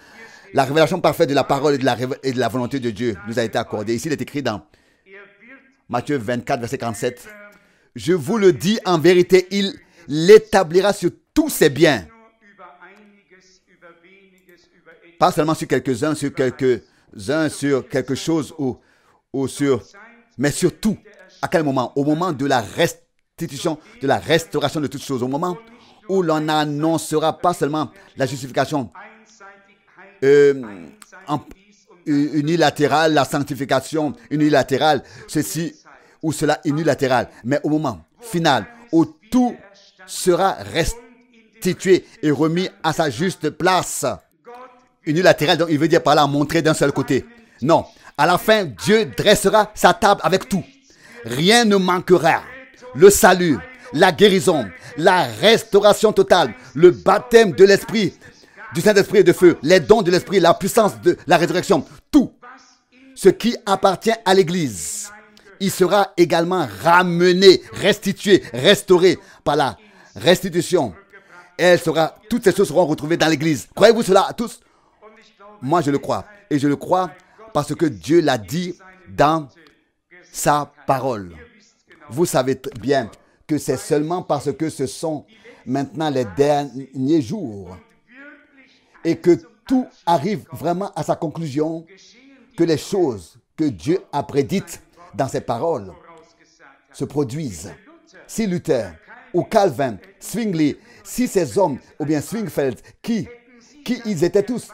la révélation parfaite de la parole et de la volonté de Dieu nous a été accordée. Ici, il est écrit dans Matthieu 24, verset 47. « Je vous le dis en vérité, il l'établira sur tous ses biens. » Pas seulement sur quelques-uns, sur quelque chose mais sur tout. À quel moment? Au moment de la restitution, de la restauration de toutes choses. Au moment où l'on annoncera pas seulement la justification unilatérale, la sanctification unilatérale, ceci ou cela unilatéral, mais au moment final où tout sera restitué et remis à sa juste place. Unilatéral, donc il veut dire par là montrer d'un seul côté. Non, à la fin, Dieu dressera sa table avec tout. Rien ne manquera. Le salut, la guérison, la restauration totale, le baptême de l'Esprit, du Saint-Esprit et de feu, les dons de l'Esprit, la puissance de la résurrection, tout ce qui appartient à l'Église, il sera également ramené, restitué, restauré par la restitution. Toutes ces choses seront retrouvées dans l'Église. Croyez-vous cela tous? Moi, je le crois. Et je le crois parce que Dieu l'a dit dans sa parole. Vous savez bien que c'est seulement parce que ce sont maintenant les derniers jours et que tout arrive vraiment à sa conclusion que les choses que Dieu a prédites dans ses paroles se produisent. Si Luther ou Calvin, Zwingli, si ces hommes ou bien Zwingli qui qui ils étaient tous.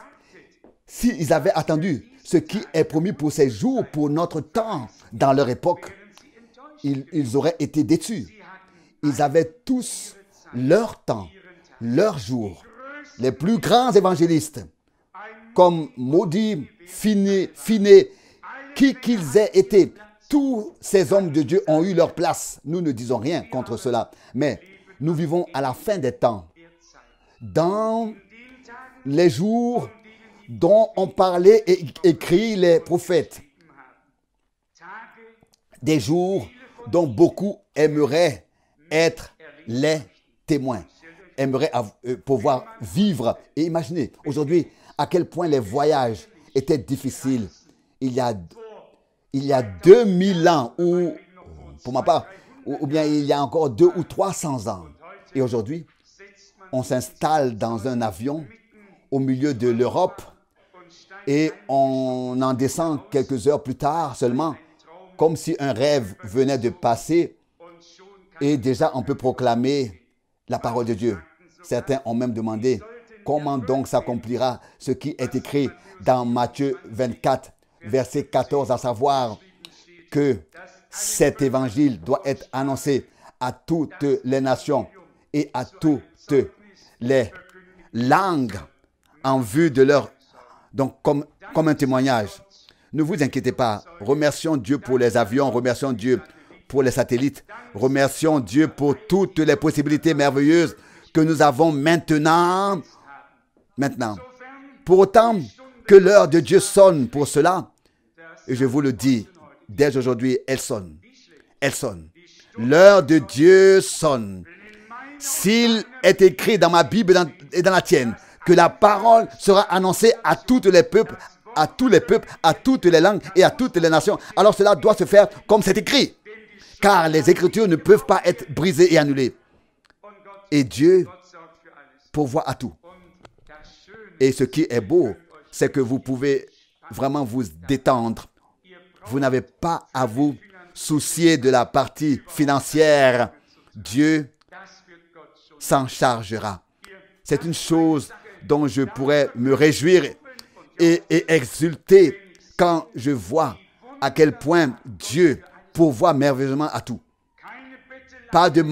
S'ils avaient attendu ce qui est promis pour ces jours, pour notre temps, dans leur époque, ils auraient été déçus. Ils avaient tous leur temps, leur jour. Les plus grands évangélistes, comme Moody, Finney, qui qu'ils aient été, tous ces hommes de Dieu ont eu leur place. Nous ne disons rien contre cela, mais nous vivons à la fin des temps, dans les jours dont ont parlé et écrit les prophètes, des jours dont beaucoup aimeraient être les témoins, aimeraient pouvoir vivre. Et imaginez aujourd'hui à quel point les voyages étaient difficiles il y a 2000 ans, ou pour ma part, ou bien il y a encore 200 ou 300 ans. Et aujourd'hui, on s'installe dans un avion au milieu de l'Europe et on en descend quelques heures plus tard seulement, comme si un rêve venait de passer, et déjà on peut proclamer la parole de Dieu. Certains ont même demandé comment donc s'accomplira ce qui est écrit dans Matthieu 24, verset 14, à savoir que cet évangile doit être annoncé à toutes les nations et à toutes les langues en vue de leur... Donc, comme un témoignage. Ne vous inquiétez pas. Remercions Dieu pour les avions, remercions Dieu pour les satellites, remercions Dieu pour toutes les possibilités merveilleuses que nous avons maintenant. Pour autant que l'heure de Dieu sonne pour cela, et je vous le dis, dès aujourd'hui, elle sonne. Elle sonne. L'heure de Dieu sonne. S'il est écrit dans ma Bible et dans la tienne que la parole sera annoncée à tous les peuples, à toutes les langues et à toutes les nations, alors cela doit se faire comme c'est écrit. Car les Écritures ne peuvent pas être brisées et annulées. Et Dieu pourvoit à tout. Et ce qui est beau, c'est que vous pouvez vraiment vous détendre. Vous n'avez pas à vous soucier de la partie financière. Dieu s'en chargera. C'est une chose dont je pourrais me réjouir et exulter quand je vois à quel point Dieu pourvoit merveilleusement à tout. Pas de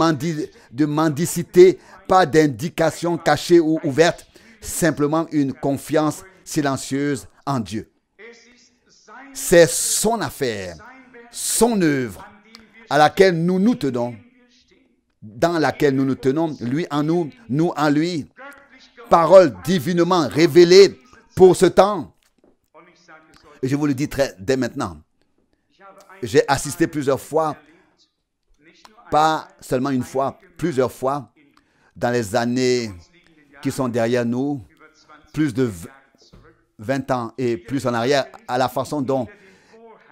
mendicité, pas d'indication cachée ou ouverte, simplement une confiance silencieuse en Dieu. C'est son affaire, son œuvre à laquelle nous nous tenons, dans laquelle nous nous tenons, lui en nous, nous en lui. Parole divinement révélée pour ce temps. Et je vous le dis dès maintenant. J'ai assisté plusieurs fois, pas seulement une fois, plusieurs fois, dans les années qui sont derrière nous, plus de 20 ans et plus en arrière, à la façon dont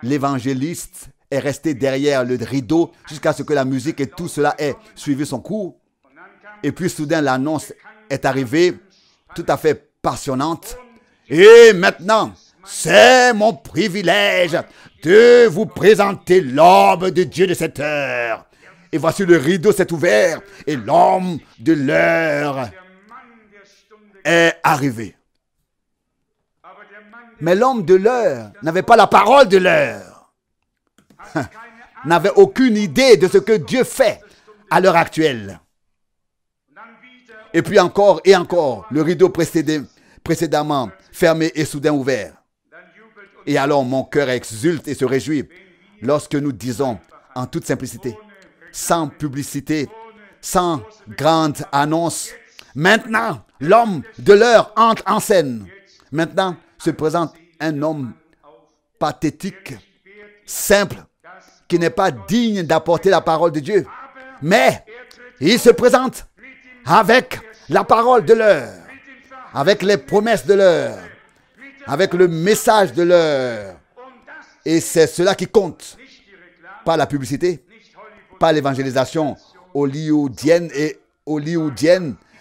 l'évangéliste est resté derrière le rideau jusqu'à ce que la musique et tout cela ait suivi son cours. Et puis soudain, l'annonce est arrivée, tout à fait passionnante. Et maintenant, c'est mon privilège de vous présenter l'homme de Dieu de cette heure. Et voici le rideau s'est ouvert et l'homme de l'heure est arrivé. Mais l'homme de l'heure n'avait pas la parole de l'heure. N'avait aucune idée de ce que Dieu fait à l'heure actuelle. Et puis encore et encore, le rideau précédemment fermé et soudain ouvert. Et alors mon cœur exulte et se réjouit lorsque nous disons en toute simplicité, sans publicité, sans grande annonce, maintenant l'homme de l'heure entre en scène. Maintenant se présente un homme pathétique, simple, qui n'est pas digne d'apporter la parole de Dieu. Mais il se présente avec la parole de l'heure, avec les promesses de l'heure, avec le message de l'heure. Et c'est cela qui compte. Pas la publicité, pas l'évangélisation hollywoodienne,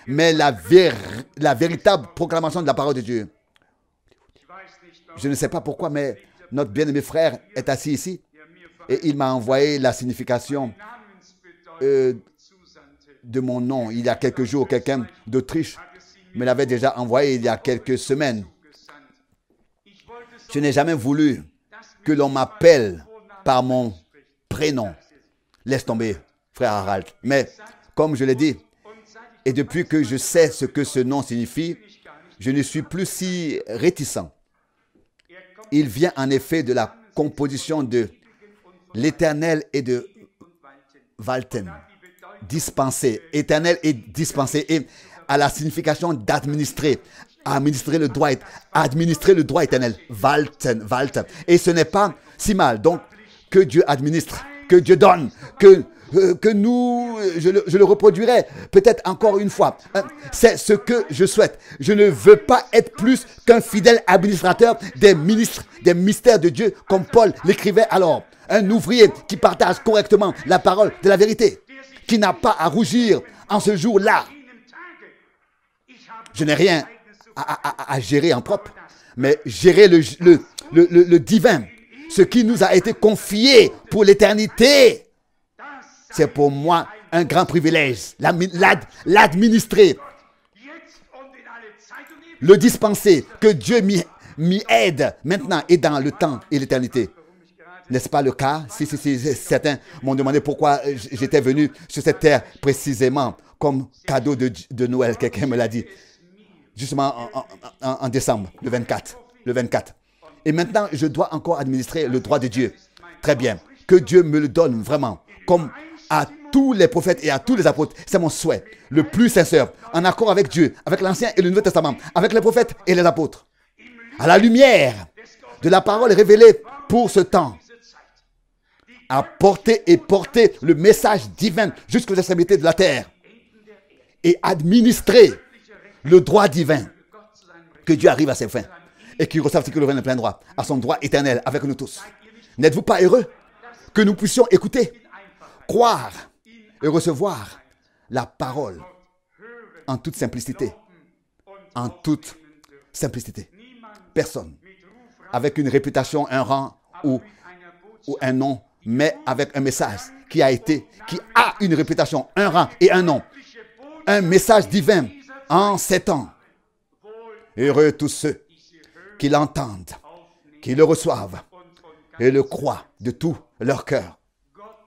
mais la véritable proclamation de la parole de Dieu. Je ne sais pas pourquoi, mais notre bien-aimé frère est assis ici et il m'a envoyé la signification de mon nom. Il y a quelques jours, quelqu'un d'Autriche me l'avait déjà envoyé il y a quelques semaines. Je n'ai jamais voulu que l'on m'appelle par mon prénom. Laisse tomber, frère Harald. Mais comme je l'ai dit, et depuis que je sais ce que ce nom signifie, je ne suis plus si réticent. Il vient en effet de la composition de l'Éternel et de Walten. Dispenser, éternel et dispensé, et à la signification d'administrer. Administrer le droit, administrer le droit éternel. Walten. Et ce n'est pas si mal. Donc, que Dieu administre, que Dieu donne, que nous, je le reproduirai peut-être encore une fois. C'est ce que je souhaite. Je ne veux pas être plus qu'un fidèle administrateur des ministres, des mystères de Dieu, comme Paul l'écrivait alors. Un ouvrier qui partage correctement la parole de la vérité, qui n'a pas à rougir en ce jour-là. Je n'ai rien à gérer en propre, mais gérer le divin, ce qui nous a été confié pour l'éternité. C'est pour moi un grand privilège. L'administrer, le dispenser, que Dieu m'y aide maintenant et dans le temps et l'éternité. N'est-ce pas le cas? Si, certains m'ont demandé pourquoi j'étais venu sur cette terre précisément comme cadeau de Noël. Quelqu'un me l'a dit. Justement en décembre, le 24. Et maintenant, je dois encore administrer le droit de Dieu. Très bien. Que Dieu me le donne vraiment. Comme à tous les prophètes et à tous les apôtres. C'est mon souhait. Le plus sincère. En accord avec Dieu, avec l'Ancien et le Nouveau Testament. Avec les prophètes et les apôtres. À la lumière de la parole révélée pour ce temps. À porter le message divin jusqu'aux extrémités de la terre. Et administrer le droit divin, que Dieu arrive à ses fins et qu'il reçoive ce qu'il revient de plein droit, à son droit éternel avec nous tous. N'êtes-vous pas heureux que nous puissions écouter, croire et recevoir la parole en toute simplicité? En toute simplicité. Personne avec une réputation, un rang ou un nom, mais avec un message qui a une réputation, un rang et un nom. Un message divin en ces temps. Heureux tous ceux qui l'entendent, qui le reçoivent et le croient de tout leur cœur.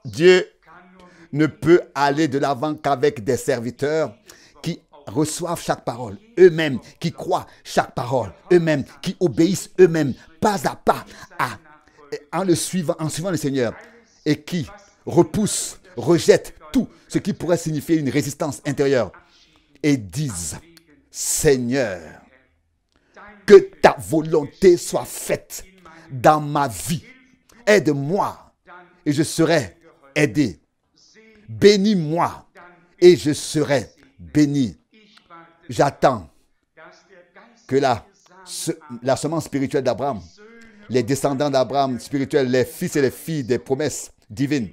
Dieu ne peut aller de l'avant qu'avec des serviteurs qui reçoivent chaque parole eux-mêmes, qui croient chaque parole eux-mêmes, qui obéissent eux-mêmes pas à pas en suivant le Seigneur et qui repoussent, rejettent tout ce qui pourrait signifier une résistance intérieure et disent: Seigneur, que ta volonté soit faite dans ma vie. Aide-moi et je serai aidé. Bénis-moi et je serai béni. J'attends que la semence spirituelle d'Abraham, les descendants d'Abraham spirituels, les fils et les filles des promesses divines,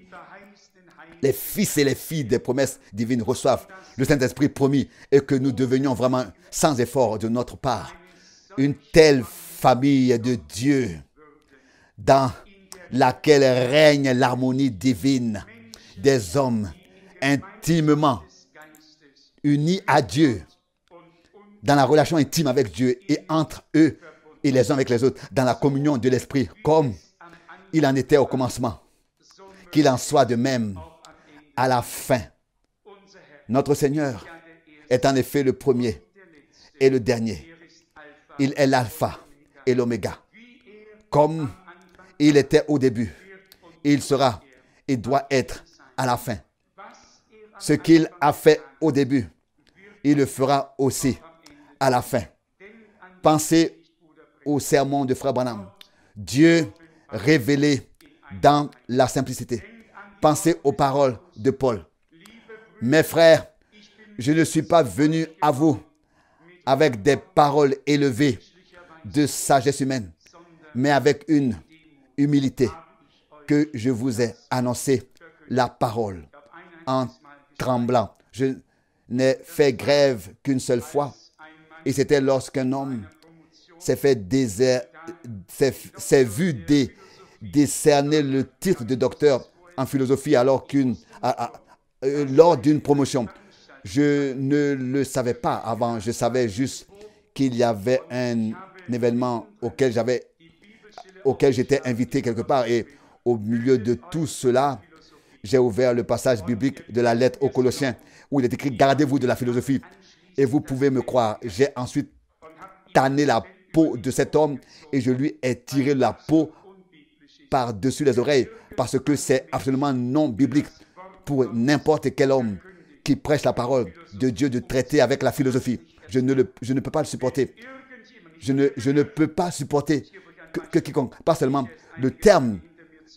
les fils et les filles des promesses divines reçoivent le Saint-Esprit promis et que nous devenions vraiment sans effort de notre part une telle famille de Dieu dans laquelle règne l'harmonie divine des hommes intimement unis à Dieu, dans la relation intime avec Dieu et entre eux et les uns avec les autres, dans la communion de l'Esprit, comme il en était au commencement, qu'il en soit de même à la fin. Notre Seigneur est en effet le premier et le dernier. Il est l'alpha et l'oméga. Comme il était au début, il sera et doit être à la fin. Ce qu'il a fait au début, il le fera aussi à la fin. Pensez au sermon de Frère Branham. Dieu révélé dans la simplicité. Pensez aux paroles de Paul. Mes frères, je ne suis pas venu à vous avec des paroles élevées de sagesse humaine, mais avec une humilité que je vous ai annoncé la parole en tremblant. Je n'ai fait grève qu'une seule fois et c'était lorsqu'un homme s'est vu décerner le titre de docteur en philosophie lors d'une promotion. Je ne le savais pas avant. Je savais juste qu'il y avait un événement auquel j'étais invité quelque part. Et au milieu de tout cela, j'ai ouvert le passage biblique de la lettre aux Colossiens où il est écrit « Gardez-vous de la philosophie ». Et vous pouvez me croire, j'ai ensuite tanné la peau de cet homme et je lui ai tiré la peau par-dessus les oreilles parce que c'est absolument non biblique pour n'importe quel homme qui prêche la parole de Dieu de traiter avec la philosophie. Je ne peux pas le supporter. Je ne peux pas supporter que quiconque, pas seulement le terme.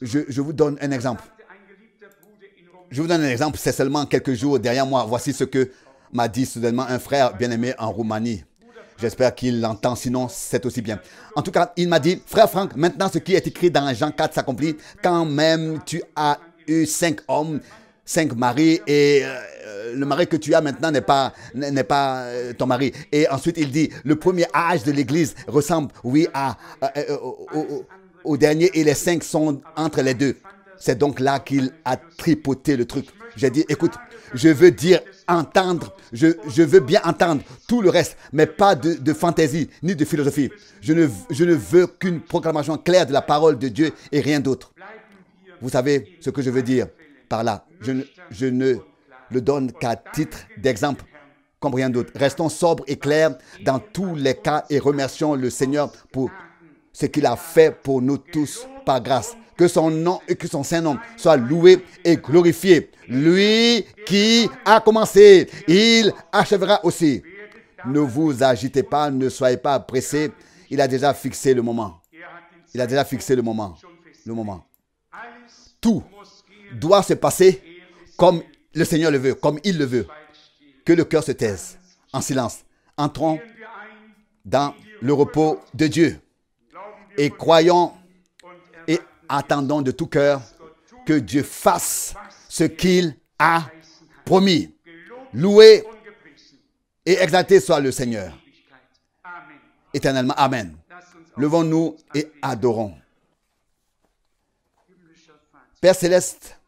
Je vous donne un exemple. Je vous donne un exemple, c'est seulement quelques jours derrière moi. Voici ce que m'a dit soudainement un frère bien-aimé en Roumanie. J'espère qu'il l'entend, sinon c'est aussi bien. En tout cas, il m'a dit, frère Franck, maintenant ce qui est écrit dans Jean 4 s'accomplit. Quand même tu as eu 5 hommes, 5 maris et le mari que tu as maintenant n'est pas ton mari. Et ensuite il dit, le premier âge de l'église ressemble, oui, au dernier et les 5 sont entre les deux. C'est donc là qu'il a tripoté le truc. J'ai dit, écoute, je veux dire entendre, je veux bien entendre tout le reste, mais pas de fantaisie ni de philosophie. Je ne veux qu'une proclamation claire de la parole de Dieu et rien d'autre. Vous savez ce que je veux dire par là. Je ne le donne qu'à titre d'exemple, comme rien d'autre. Restons sobres et clairs dans tous les cas et remercions le Seigneur pour ce qu'il a fait pour nous tous par grâce. Que son nom et que son Saint-Nom soient loués et glorifiés. Lui qui a commencé, il achèvera aussi. Ne vous agitez pas, ne soyez pas pressés. Il a déjà fixé le moment. Il a déjà fixé le moment. Le moment. Tout doit se passer comme le Seigneur le veut, comme il le veut. Que le cœur se taise en silence. Entrons dans le repos de Dieu et croyons et attendons de tout cœur que Dieu fasse ce qu'il a promis. Loué et exalté soit le Seigneur. Éternellement. Amen. Levons-nous et adorons. Père Céleste,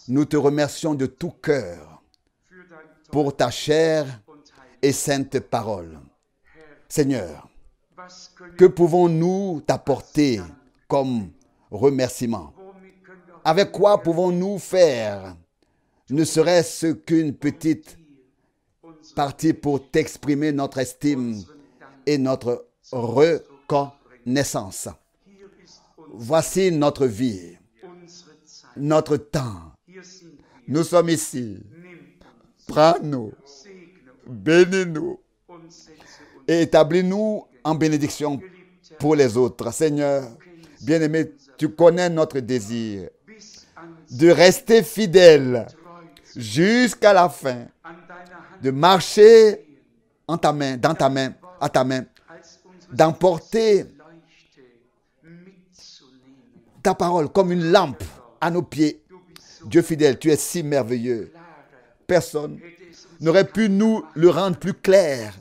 nous te remercions de tout cœur pour ta chère et sainte parole. Seigneur, que pouvons-nous t'apporter comme remerciement? Avec quoi pouvons-nous faire, ne serait-ce qu'une petite partie pour t'exprimer notre estime et notre reconnaissance? Voici notre vie, notre temps. Nous sommes ici. Prends-nous, bénis-nous et établis-nous en bénédiction pour les autres. Seigneur, bien-aimé, tu connais notre désir de rester fidèle jusqu'à la fin, de marcher en ta main, dans ta main, à ta main, d'emporter ta parole comme une lampe à nos pieds. Dieu fidèle, tu es si merveilleux. Personne n'aurait pu nous le rendre plus clair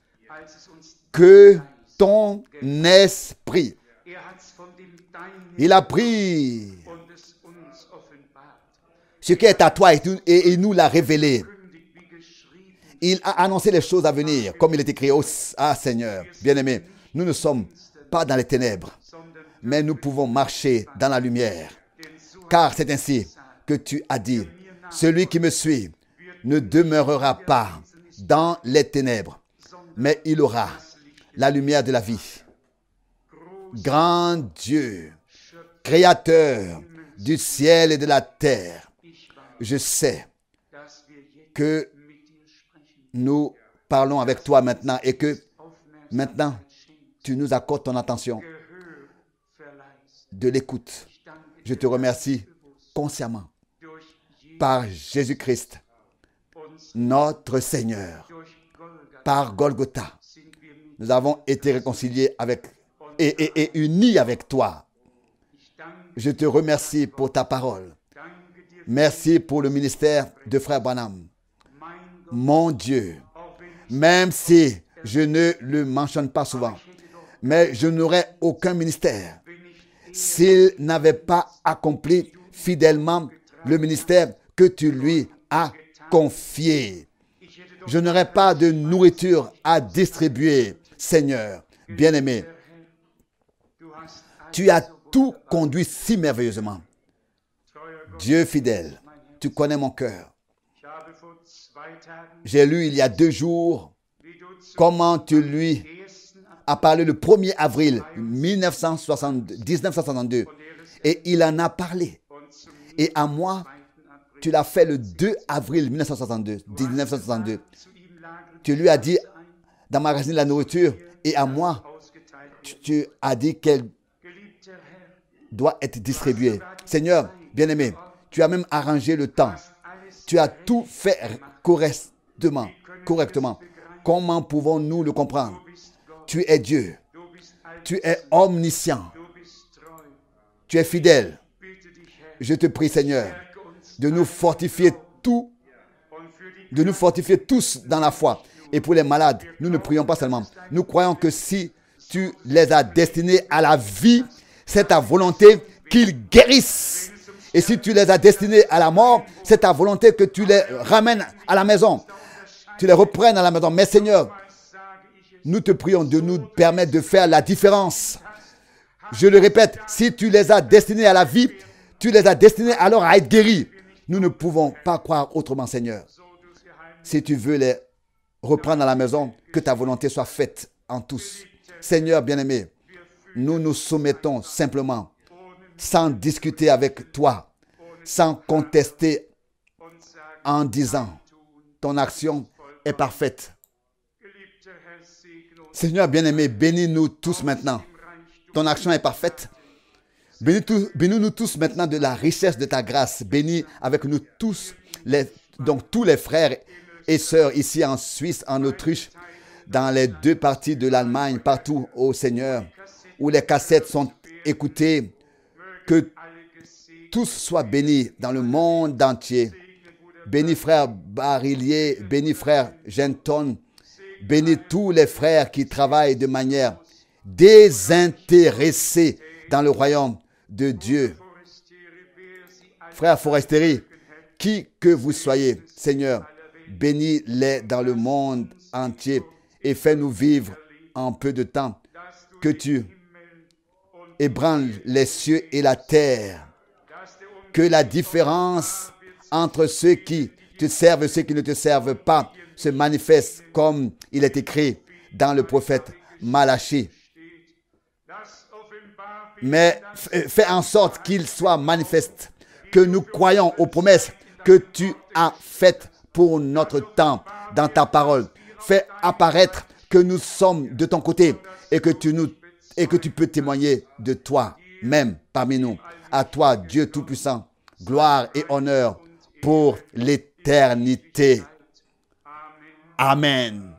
que ton esprit. Il a pris ce qui est à toi et nous l'a révélé. Il a annoncé les choses à venir, comme il est écrit. Oh, Seigneur, bien-aimé, nous ne sommes pas dans les ténèbres, mais nous pouvons marcher dans la lumière. Car c'est ainsi que tu as dit, celui qui me suit ne demeurera pas dans les ténèbres, mais il aura la lumière de la vie. Grand Dieu, créateur du ciel et de la terre, je sais que nous parlons avec toi maintenant et que maintenant tu nous accordes ton attention de l'écoute. Je te remercie consciemment par Jésus-Christ, notre Seigneur. Par Golgotha, nous avons été réconciliés avec et unis avec toi. Je te remercie pour ta parole. Merci pour le ministère de Frère Branham. Mon Dieu, même si je ne le mentionne pas souvent, mais je n'aurais aucun ministère s'il n'avait pas accompli fidèlement le ministère que tu lui as confié. je n'aurai pas de nourriture à distribuer. Seigneur, bien-aimé, tu as tout conduit si merveilleusement. Dieu fidèle, tu connais mon cœur. J'ai lu il y a 2 jours comment tu lui as parlé le 1er avril 1962 et il en a parlé. Et à moi, tu l'as fait le 2 avril 1962. Tu lui as dit d'emmagasiner la nourriture et à moi, tu as dit qu'elle doit être distribuée. Seigneur, bien-aimé, tu as même arrangé le temps. Tu as tout fait correctement. Comment pouvons-nous le comprendre? Tu es Dieu. Tu es omniscient. Tu es fidèle. Je te prie, Seigneur, de nous fortifier tous dans la foi. Et pour les malades, nous ne prions pas seulement. Nous croyons que si tu les as destinés à la vie, c'est ta volonté qu'ils guérissent. Et si tu les as destinés à la mort, c'est ta volonté que tu les ramènes à la maison. Tu les reprennes à la maison. Mais Seigneur, nous te prions de nous permettre de faire la différence. Je le répète, si tu les as destinés à la vie, tu les as destinés alors à être guéris. Nous ne pouvons pas croire autrement, Seigneur. Si tu veux les reprendre à la maison, que ta volonté soit faite en tous. Seigneur bien-aimé, nous nous soumettons simplement, sans discuter avec toi, sans contester, en disant, ton action est parfaite. Seigneur bien-aimé, bénis-nous tous maintenant. Ton action est parfaite. Bénis-nous tous maintenant de la richesse de ta grâce. Bénis avec nous tous, donc tous les frères et sœurs ici en Suisse, en Autriche, dans les 2 parties de l'Allemagne, partout, ô Seigneur, où les cassettes sont écoutées, que tous soient bénis dans le monde entier. Bénis frère Barillier, bénis frère Genton, bénis tous les frères qui travaillent de manière désintéressée dans le royaume de Dieu. Frère Forestieri, qui que vous soyez, Seigneur, bénis-les dans le monde entier et fais-nous vivre en peu de temps. Que tu ébranles les cieux et la terre. Que la différence entre ceux qui te servent et ceux qui ne te servent pas se manifeste comme il est écrit dans le prophète Malachie. Mais fais en sorte qu'il soit manifeste, que nous croyons aux promesses que tu as faites pour notre temps dans ta parole. Fais apparaître que nous sommes de ton côté et que tu peux témoigner de toi-même parmi nous. À toi, Dieu Tout-Puissant, gloire et honneur pour l'éternité. Amen.